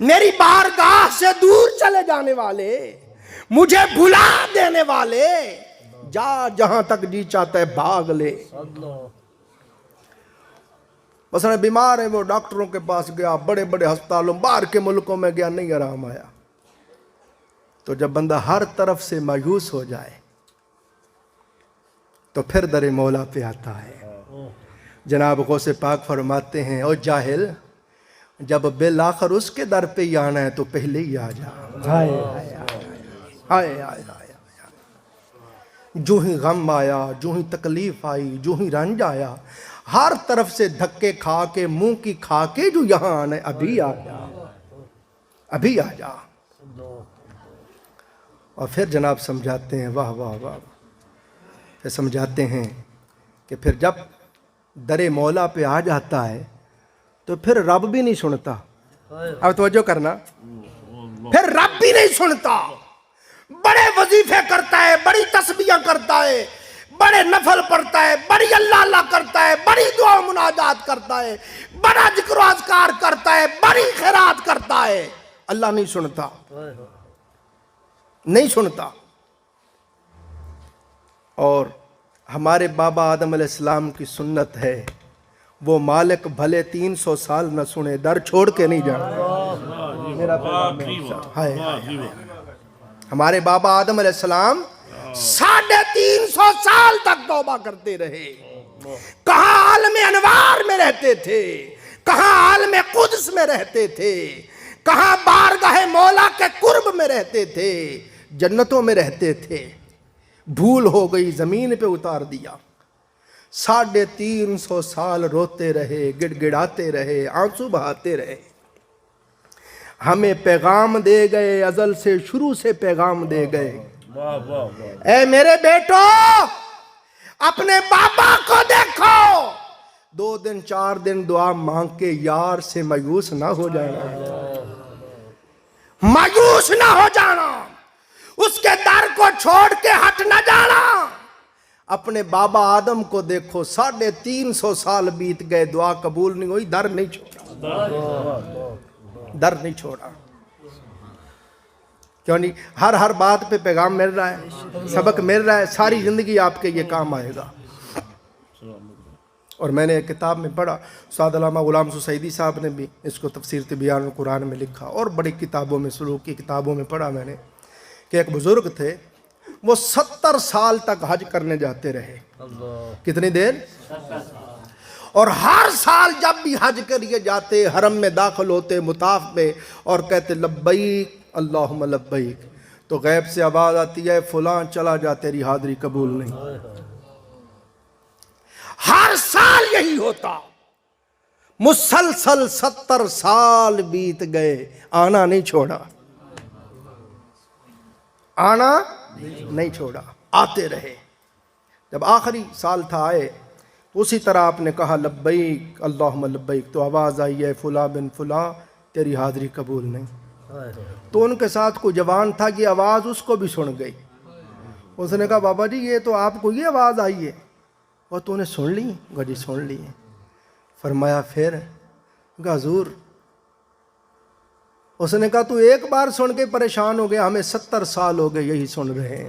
میری بارگاہ سے دور چلے جانے والے، مجھے بھلا دینے والے، جا جہاں تک جی چاہتا ہے بھاگ لے۔ مثلا بیمار ہے وہ ڈاکٹروں کے پاس گیا، بڑے بڑے ہسپتالوں باہر کے ملکوں میں گیا، نہیں آرام آیا۔ تو جب بندہ ہر طرف سے مایوس ہو جائے تو پھر در مولا پہ آتا ہے۔ جناب غوث پاک فرماتے ہیں، او جاہل، جب بالآخر اس کے در پہ ہی آنا ہے تو پہلے ہی آ جا۔ آئے آئے آئے، جو ہی غم آیا، جو ہی تکلیف آئی، جو ہی رنج آیا، ہر طرف سے دھکے کھا کے، منہ کی کھا کے جو یہاں آنا ہے، ابھی آ جا، ابھی آ جا۔ اور پھر جناب سمجھاتے ہیں، واہ واہ واہ، پھر سمجھاتے ہیں کہ پھر جب در مولا پہ آ جاتا ہے تو پھر رب بھی نہیں سنتا۔ اب توجہ کرنا، پھر رب بھی نہیں سنتا، بڑے وظیفے کرتا ہے، بڑی تسبیحاں کرتا ہے، بڑے نفل پڑھتا ہے، بڑی اللہ اللہ کرتا ہے، بڑی دعا و مناجات کرتا ہے، بڑا ذکر و اذکار کرتا ہے، بڑی خیرات کرتا ہے، اللہ نہیں سنتا، نہیں سنتا۔ اور ہمارے بابا آدم علیہ السلام کی سنت ہے، وہ مالک بھلے 300 سال نہ سنے، در چھوڑ کے نہیں جانا۔ ہمارے بابا آدم علیہ السلام 350 سال تک توبہ کرتے رہے، کہاں عالم انوار میں رہتے تھے، کہاں عالم قدس میں رہتے تھے، کہاں بارگاہ مولا کے قرب میں رہتے تھے، جنتوں میں رہتے تھے۔ بھول ہو گئی، زمین پہ اتار دیا۔ 350 سال روتے رہے، گڑ گڑاتے رہے، آنسو بہاتے رہے۔ ہمیں پیغام دے گئے، ازل سے شروع سے پیغام دے گئے، اے میرے بیٹو اپنے بابا کو دیکھو، 2 دن 4 دن دعا مانگ کے یار سے مایوس نہ ہو جانا، مایوس نہ ہو جانا، اس کے در کو چھوڑ کے ہٹ نہ جانا۔ اپنے بابا آدم کو دیکھو، 350 سال بیت گئے، دعا قبول نہیں ہوئی، در نہیں چھوڑا، در نہیں چھوڑا۔ کیوں نہیں؟ ہر بات پہ پیغام مل رہا ہے، سبق مل رہا ہے، ساری زندگی آپ کے یہ کام آئے گا۔ اور میں نے ایک کتاب میں پڑھا، استاد علامہ غلام سعیدی صاحب نے بھی اس کو تفسیر تبیان القرآن میں لکھا، اور بڑی کتابوں میں، سلوک کی کتابوں میں پڑھا میں نے کہ ایک بزرگ تھے، وہ 70 سال تک حج کرنے جاتے رہے۔ کتنی دیر؟ اور ہر سال جب بھی حج کریے جاتے، حرم میں داخل ہوتے، مطاف میں، اور کہتے لبیک اللہم لبیک، تو غیب سے آواز آتی ہے، فلاں چلا جا، تیری حاضری قبول نہیں۔ ہر سال یہی ہوتا، مسلسل 70 سال بیت گئے، آنا نہیں چھوڑا، آنا نہیں چھوڑا، آتے رہے۔ جب آخری سال تھا آئے، اسی طرح آپ نے کہا لبیک اللہم لبیک، تو آواز آئی ہے فلاں بن فلاں تیری حاضری قبول نہیں۔ تو ان کے ساتھ کوئی جوان تھا، یہ آواز اس کو بھی سن گئی۔ اس نے کہا بابا جی یہ تو آپ کو یہ آواز آئی ہے، وہ تو نے سن لی؟ کہا جی سن لی۔ فرمایا پھر؟ کہا حضور، اس نے کہا تو ایک بار سن کے پریشان ہو گیا، ہمیں 70 سال ہو گئے یہی سن رہے ہیں۔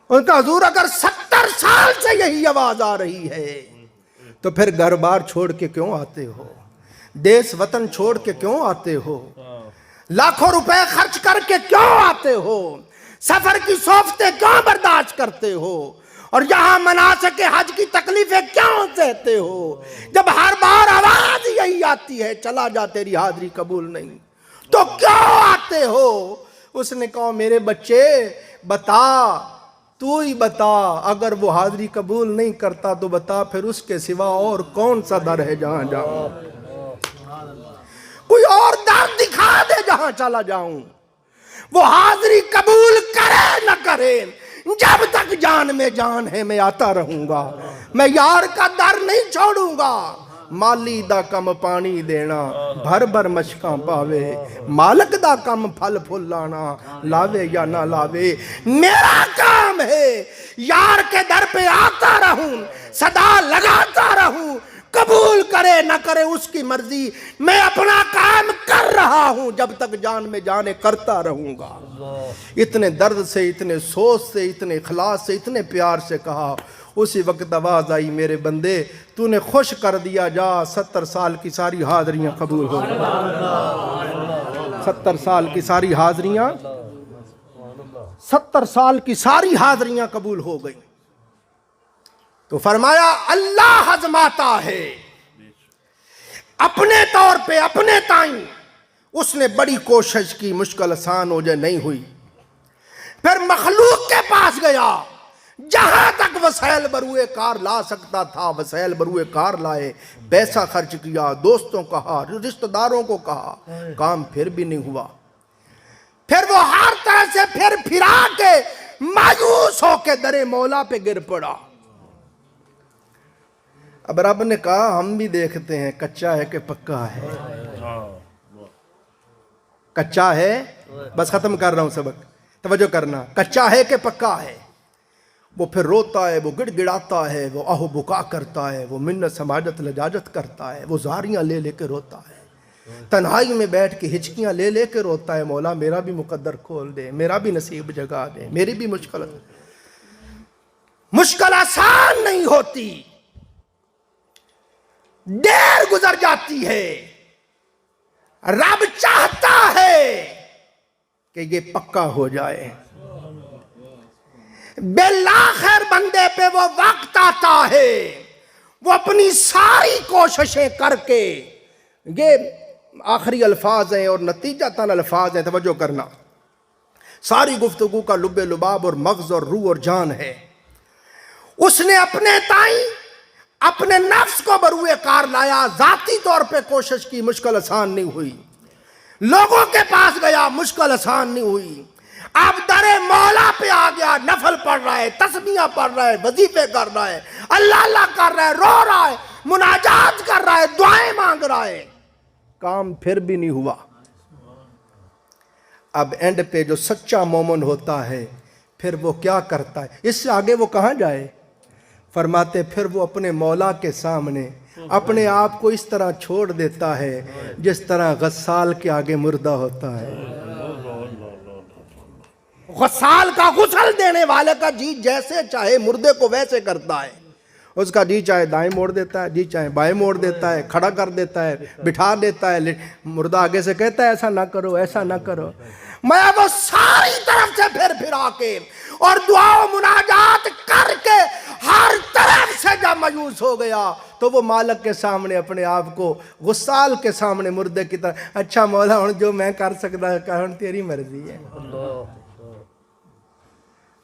ان کا حضور اگر 70 سال سے یہی آواز آ رہی ہے تو پھر گھر بار چھوڑ کے کیوں آتے ہو؟ دیس وطن چھوڑ کے کیوں آتے ہو؟ لاکھوں روپے خرچ کر کے کیوں آتے ہو؟ سفر کی صوفتیں کیوں برداشت کرتے ہو؟ اور یہاں مناسک حج کی تکلیفیں کیوں سہتے ہو؟ جب ہر بار آواز یہی آتی ہے چلا جا تیری حاضری قبول نہیں، تو کیوں آتے ہو؟ اس نے کہا میرے بچے بتا، تو ہی بتا، اگر وہ حاضری قبول نہیں کرتا تو بتا پھر اس کے سوا اور کون سا در ہے جہاں جاؤں؟ کوئی اور در دکھا دے جہاں چلا جاؤں۔ وہ حاضری قبول کرے نہ کرے، جب تک جان میں جان ہے میں آتا رہوں گا، میں یار کا در نہیں چھوڑوں گا۔ مالی دا کم پانی دینا، بھر بھر مشکاں پاوے، مالک دا کم پھل پھل لانا، لاوے یا نہ لاوے، میرا کام ہے یار کے در پہ آتا رہوں، صدا لگاتا رہوں، قبول کرے نہ کرے اس کی مرضی، میں اپنا کام کر رہا ہوں، جب تک جان میں جانے کرتا رہوں گا۔ اتنے درد سے، اتنے سوچ سے، اتنے اخلاص سے، اتنے پیار سے کہا۔ اسی وقت آواز آئی، میرے بندے تو نے خوش کر دیا، جا 70 سال کی ساری حاضریاں قبول ہو گئی۔ 70 سال کی ساری حاضریاں، 70 سال کی ساری حاضریاں قبول ہو گئی۔ تو فرمایا اللہ آزماتا ہے اپنے طور پہ، اپنے تائیں۔ اس نے بڑی کوشش کی، مشکل آسان ہو جائے، نہیں ہوئی۔ پھر مخلوق کے پاس گیا، جہاں تک وسائل بروئے کار لا سکتا تھا وسائل بروئے کار لائے، پیسہ خرچ کیا، دوستوں کہا، رشتہ داروں کو کہا، کام پھر بھی نہیں ہوا۔ پھر وہ ہر طرح سے پھر پھرا کے مایوس ہو کے در مولا پہ گر پڑا۔ اب رب نے کہا ہم بھی دیکھتے ہیں کچا ہے کہ پکا ہے۔ کچا ہے، بس ختم کر رہا ہوں سبق، توجہ کرنا، کچا ہے کہ پکا ہے۔ وہ پھر روتا ہے، وہ گڑ گڑاتا ہے، وہ آہ و بکا کرتا ہے، وہ منت سماجت لجاجت کرتا ہے، وہ زاریاں لے لے کے روتا ہے، تنہائی میں بیٹھ کے ہچکیاں لے لے کے روتا ہے، مولا میرا بھی مقدر کھول دے، میرا بھی نصیب جگا دے، میری بھی مشکل آسان نہیں ہوتی، دیر گزر جاتی ہے۔ رب چاہتا ہے کہ یہ پکا ہو جائے، بالآخر بندے پہ وہ وقت آتا ہے، وہ اپنی ساری کوششیں کر کے، یہ آخری الفاظ ہیں اور نتیجہ تن الفاظ ہیں، توجہ کرنا، ساری گفتگو کا لب لباب اور مغز اور روح اور جان ہے۔ اس نے اپنے تائیں اپنے نفس کو بروئے کار لایا، ذاتی طور پہ کوشش کی، مشکل آسان نہیں ہوئی۔ لوگوں کے پاس گیا، مشکل آسان نہیں ہوئی۔ اب در مولا پہ آ گیا، نفل پڑھ رہا ہے، تسبیحاں پڑھ رہا ہے، وظیفے کر رہا ہے، اللہ اللہ کر رہا ہے، رو رہا ہے، مناجات کر رہا ہے، دعائیں مانگ رہا ہے، کام پھر بھی نہیں ہوا۔ اب اینڈ پہ جو سچا مومن ہوتا ہے پھر وہ کیا کرتا ہے، اس سے آگے وہ کہاں جائے؟ فرماتے پھر وہ اپنے مولا کے سامنے اپنے آپ کو اس طرح چھوڑ دیتا ہے جس طرح غسال کے آگے مردہ ہوتا ہے۔ غسال کا غسل دینے والے کا جی جیسے چاہے مردے کو ویسے کرتا ہے، اس کا جی چاہے دائیں موڑ دیتا ہے، جی چاہے بائیں موڑ دیتا ہے، کھڑا کر دیتا ہے، بٹھا دیتا ہے، مردہ آگے سے کہتا ہے ایسا نہ کرو، ایسا نہ کرو۔ میں وہ ساری طرف سے پھر پھرا کے اور دعا و مناجات کر کے ہر طرف سے جب مایوس ہو گیا تو وہ مالک کے سامنے اپنے آپ کو غسال کے سامنے مردے کی طرح، اچھا مولا ہن جو میں کر سکتا ہے ہن تیری مرضی ہے۔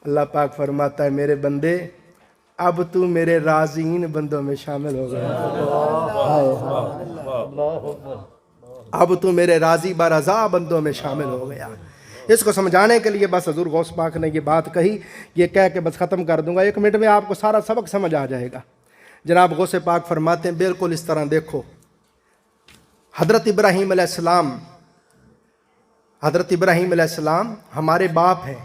اللہ پاک فرماتا ہے میرے بندے اب تو میرے راضین بندوں میں شامل ہو گیا، اب تو میرے راضی برضا بندوں میں شامل ہو گیا۔ اس کو سمجھانے کے لیے بس حضور غوث پاک نے یہ بات کہی، یہ کہہ کے بس ختم کر دوں گا، 1 منٹ میں آپ کو سارا سبق سمجھ آ جائے گا۔ جناب غوث پاک فرماتے ہیں بالکل اس طرح دیکھو، حضرت ابراہیم علیہ السلام، حضرت ابراہیم علیہ السلام ہمارے باپ ہیں۔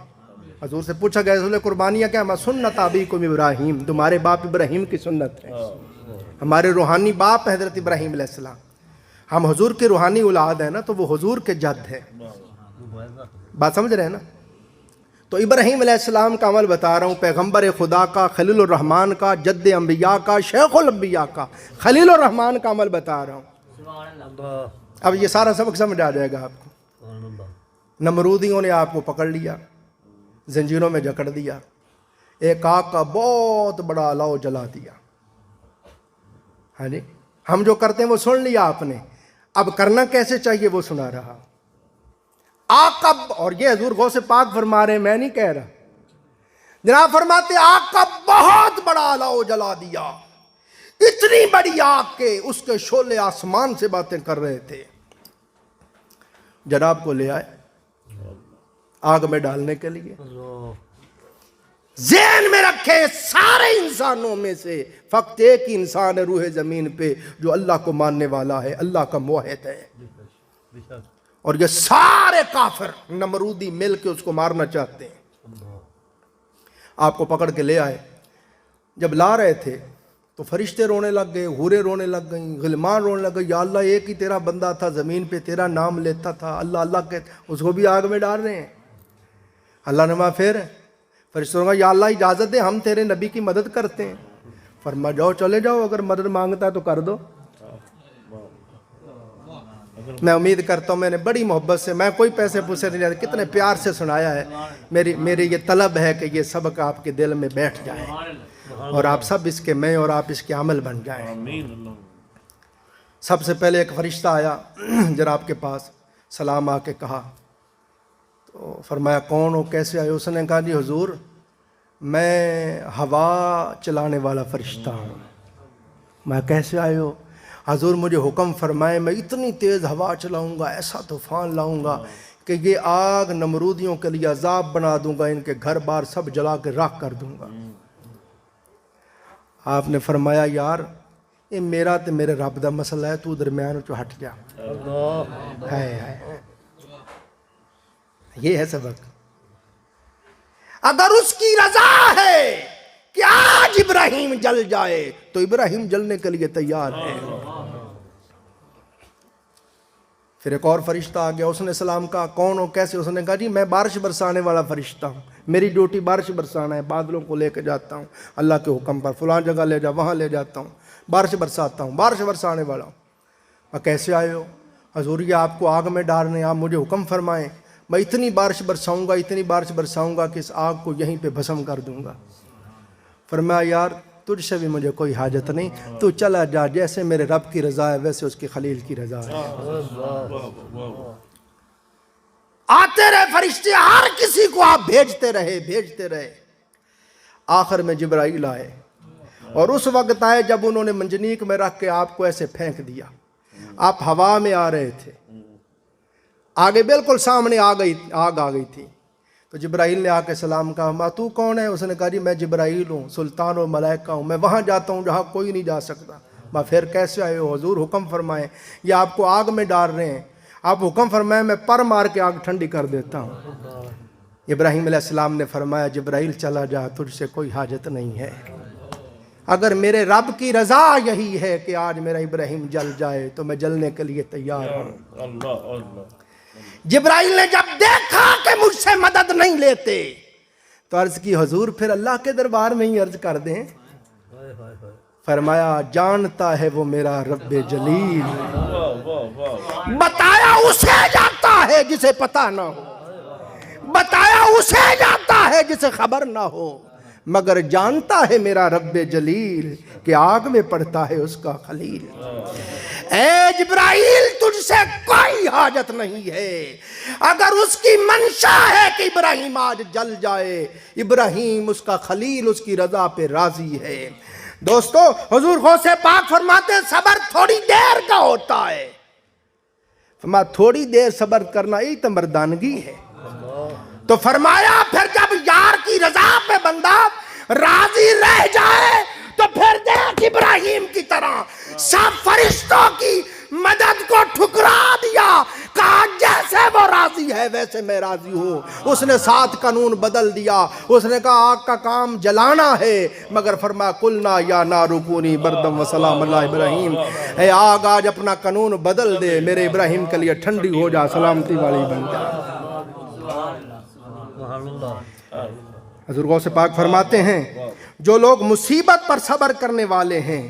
حضور سے پوچھا گیا رسول قربانیاں کیا؟ سنت ابیکم ابراہیم، تمہارے باپ ابراہیم کی سنت ہے، ہمارے روحانی باپ حضرت ابراہیم علیہ السلام، ہم حضور کے روحانی اولاد ہیں نا، تو وہ حضور کے جد ہے، بات سمجھ رہے ہیں نا؟ تو ابراہیم علیہ السلام کا عمل بتا رہا ہوں، پیغمبر خدا کا، خلیل الرحمن کا، جد انبیاء کا، شیخ الانبیاء کا، خلیل الرحمن کا عمل بتا رہا ہوں۔ اب یہ سارا سبق سمجھ آ جائے گا آپ کو۔ نمرودیوں نے آپ کو پکڑ لیا، زنجیروں میں جکڑ دیا، ایک آگ کا بہت بڑا الاؤ جلا دیا۔ ہاں جی، ہم جو کرتے ہیں وہ سن لیا آپ نے، اب کرنا کیسے چاہیے وہ سنا رہا۔ آگ کا، اور یہ حضور غوث پاک فرما رہے ہیں، میں نہیں کہہ رہا، جناب فرماتے آگ کا بہت بڑا الاؤ جلا دیا، اتنی بڑی آگ کے اس کے شعلے آسمان سے باتیں کر رہے تھے۔ جناب کو لے آئے آگ میں ڈالنے کے لیے، ذہن میں رکھیں سارے انسانوں میں سے فقط ایک ہی انسان ہے روح زمین پہ جو اللہ کو ماننے والا ہے، اللہ کا موحد ہے، اور یہ سارے کافر نمرودی مل کے اس کو مارنا چاہتے ہیں۔ آپ کو پکڑ کے لے آئے، جب لا رہے تھے تو فرشتے رونے لگ گئے, حوریں رونے لگ گئیں, غلمان رونے لگ گئے, یا اللہ ایک ہی تیرا بندہ تھا زمین پہ تیرا نام لیتا تھا, اللہ اللہ کہتے, اس کو بھی آگ میں ڈال رہے ہیں. اللہ نے کہا پھر فرشتوں نے کہا یا اللہ اجازت دے, ہم تیرے نبی کی مدد کرتے ہیں. فرما جاؤ چلے جاؤ, اگر مدد مانگتا ہے تو کر دو. میں امید کرتا ہوں میں نے بڑی محبت سے, میں کوئی پیسے پوسے نہیں لیتے, کتنے پیار سے سنایا ہے. میری یہ طلب ہے کہ یہ سبق آپ کے دل میں بیٹھ جائے اور آپ سب اس کے میں اور آپ اس کے عمل بن جائیں. سب سے پہلے ایک فرشتہ آیا جناب کے پاس, سلام آ کے کہا. تو فرمایا کون ہو, کیسے آئے؟ اس نے کہا جی حضور میں ہوا چلانے والا فرشتہ ہوں. میں کیسے آئے ہو؟ حضور مجھے حکم فرمائے میں اتنی تیز ہوا چلاؤں گا, ایسا طوفان لاؤں گا کہ یہ آگ نمرودیوں کے لیے عذاب بنا دوں گا, ان کے گھر بار سب جلا کے راکھ کر دوں گا. آپ نے فرمایا یار یہ میرا تے میرے رب دا مسئلہ ہے, تو درمیان چو ہٹ جا. یہ ہے سبق. اگر اس کی رضا ہے کہ آج ابراہیم جل جائے تو ابراہیم جلنے کے لیے تیار ہے. پھر ایک اور فرشتہ آ گیا, اس نے سلام کہا کون ہو, کیسے؟ اس نے کہا جی میں بارش برسانے والا فرشتہ ہوں, میری ڈیوٹی بارش برسانا ہے, بادلوں کو لے کے جاتا ہوں اللہ کے حکم پر, فلاں جگہ لے جا, وہاں لے جاتا ہوں, بارش برساتا ہوں, بارش برسانے والا ہوں. اور کیسے آئے ہو؟ حضور یہ آپ کو آگ میں ڈالنے, آپ مجھے حکم فرمائیں, میں اتنی بارش برساؤں گا, اتنی بارش برساؤں گا کہ اس آگ کو یہیں پہ بھسم کر دوں گا. فرمایا یار تجھ سے بھی مجھے کوئی حاجت نہیں, تو چلا جا, جیسے میرے رب کی رضا ہے ویسے اس کی خلیل کی رضا ہے. آتے رہے فرشتے, ہر کسی کو آپ بھیجتے رہے. آخر میں جبرائیل آئے اور اس وقت آئے جب انہوں نے منجنیق میں رکھ کے آپ کو ایسے پھینک دیا. آپ ہوا میں آ رہے تھے, آگے بالکل سامنے آگ آ گئی تھی. تو جبرائیل نے آ کے سلام کہا ماں تو کون ہے؟ اس نے کہا جی میں جبرائیل ہوں, سلطان و ملائکہ ہوں, میں وہاں جاتا ہوں جہاں کوئی نہیں جا سکتا. ماں پھر کیسے آئے ہو؟ حضور حکم فرمائیں, یہ آپ کو آگ میں ڈال رہے ہیں, آپ حکم فرمائیں میں پر مار کے آگ ٹھنڈی کر دیتا ہوں. ابراہیم علیہ السلام نے فرمایا جبرائیل چلا جا, تجھ سے کوئی حاجت نہیں ہے. اگر میرے رب کی رضا یہی ہے کہ آج میرا ابراہیم جل جائے تو میں جلنے کے لیے تیار ہوں. جبرائیل نے جب دیکھا کہ مجھ سے مدد نہیں لیتے تو عرض کی حضور پھر اللہ کے دربار میں ہی عرض کر دیں. فرمایا جانتا ہے وہ میرا رب جلیل, بتایا اسے جاتا ہے جسے پتہ نہ ہو, بتایا اسے جاتا ہے جسے خبر نہ ہو, مگر جانتا ہے میرا رب جلیل کہ آگ میں پڑتا ہے اس کا خلیل. اے جبرائیل تجھ سے کوئی حاجت نہیں ہے, اگر اس کی منشا ہے کہ ابراہیم آج جل جائے, ابراہیم اس کا خلیل اس کی رضا پہ راضی ہے. دوستو حضور غوث پاک فرماتے ہیں صبر تھوڑی دیر کا ہوتا ہے. فرمایا تھوڑی دیر صبر کرنا یہی تو مردانگی ہے. تو فرمایا پھر جب یار کی رضا پہ بندہ راضی رہ جائے تو پھر دیکھ ابراہیم کی طرح سب فرشتوں کی مدد کو ٹھکرا دیا, کہا جیسے وہ راضی ہے ویسے میں راضی ہوں. اس نے 7 قانون بدل دیا. اس نے کہا آگ کا کام جلانا ہے, مگر فرمایا قلنا یا نار کونی بردم و سلام اللہ ابراہیم, اے آگ آج اپنا قانون بدل دے, میرے ابراہیم کے لیے ٹھنڈی ہو جا, سلامتی والی بن جا. حضور غوث پاک فرماتے ہیں جو لوگ مصیبت پر صبر کرنے والے ہیں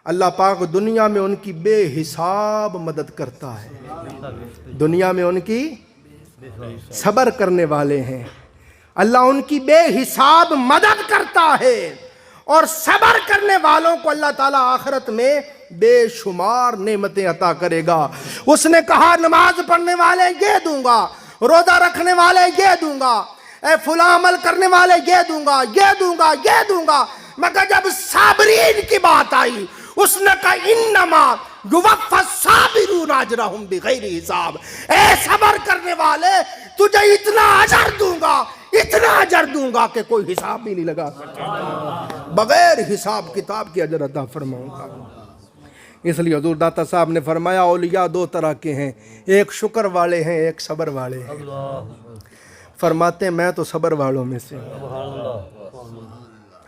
اللہ پاک دنیا میں ان کی بے حساب مدد کرتا ہے. دنیا میں ان کی صبر کرنے والے ہیں, اللہ ان کی بے حساب مدد کرتا ہے, اور صبر کرنے والوں کو اللہ تعالیٰ آخرت میں بے شمار نعمتیں عطا کرے گا. اس نے کہا نماز پڑھنے والے یہ دوں گا, روزہ رکھنے والے یہ دوں گا, اے فلاں عمل کرنے والے یہ دوں گا, یہ دوں گا, یہ دوں گا. مگر جب صابرین کی بات آئی اس نے کہا انما یوفی الصابرون اجرہم بغیر حساب, اے صبر کرنے والے تجھے اتنا اجر دوں گا, اتنا اجر دوں گا کہ کوئی حساب بھی نہیں لگا سکتا, بغیر حساب کتاب کی اجر عطا فرماؤں گا. اس لیے حضور داتا صاحب نے فرمایا اولیاء 2 طرح کے ہیں, ایک شکر والے ہیں, ایک صبر والے ہیں. فرماتے ہیں میں تو صبر والوں میں سے ہوں.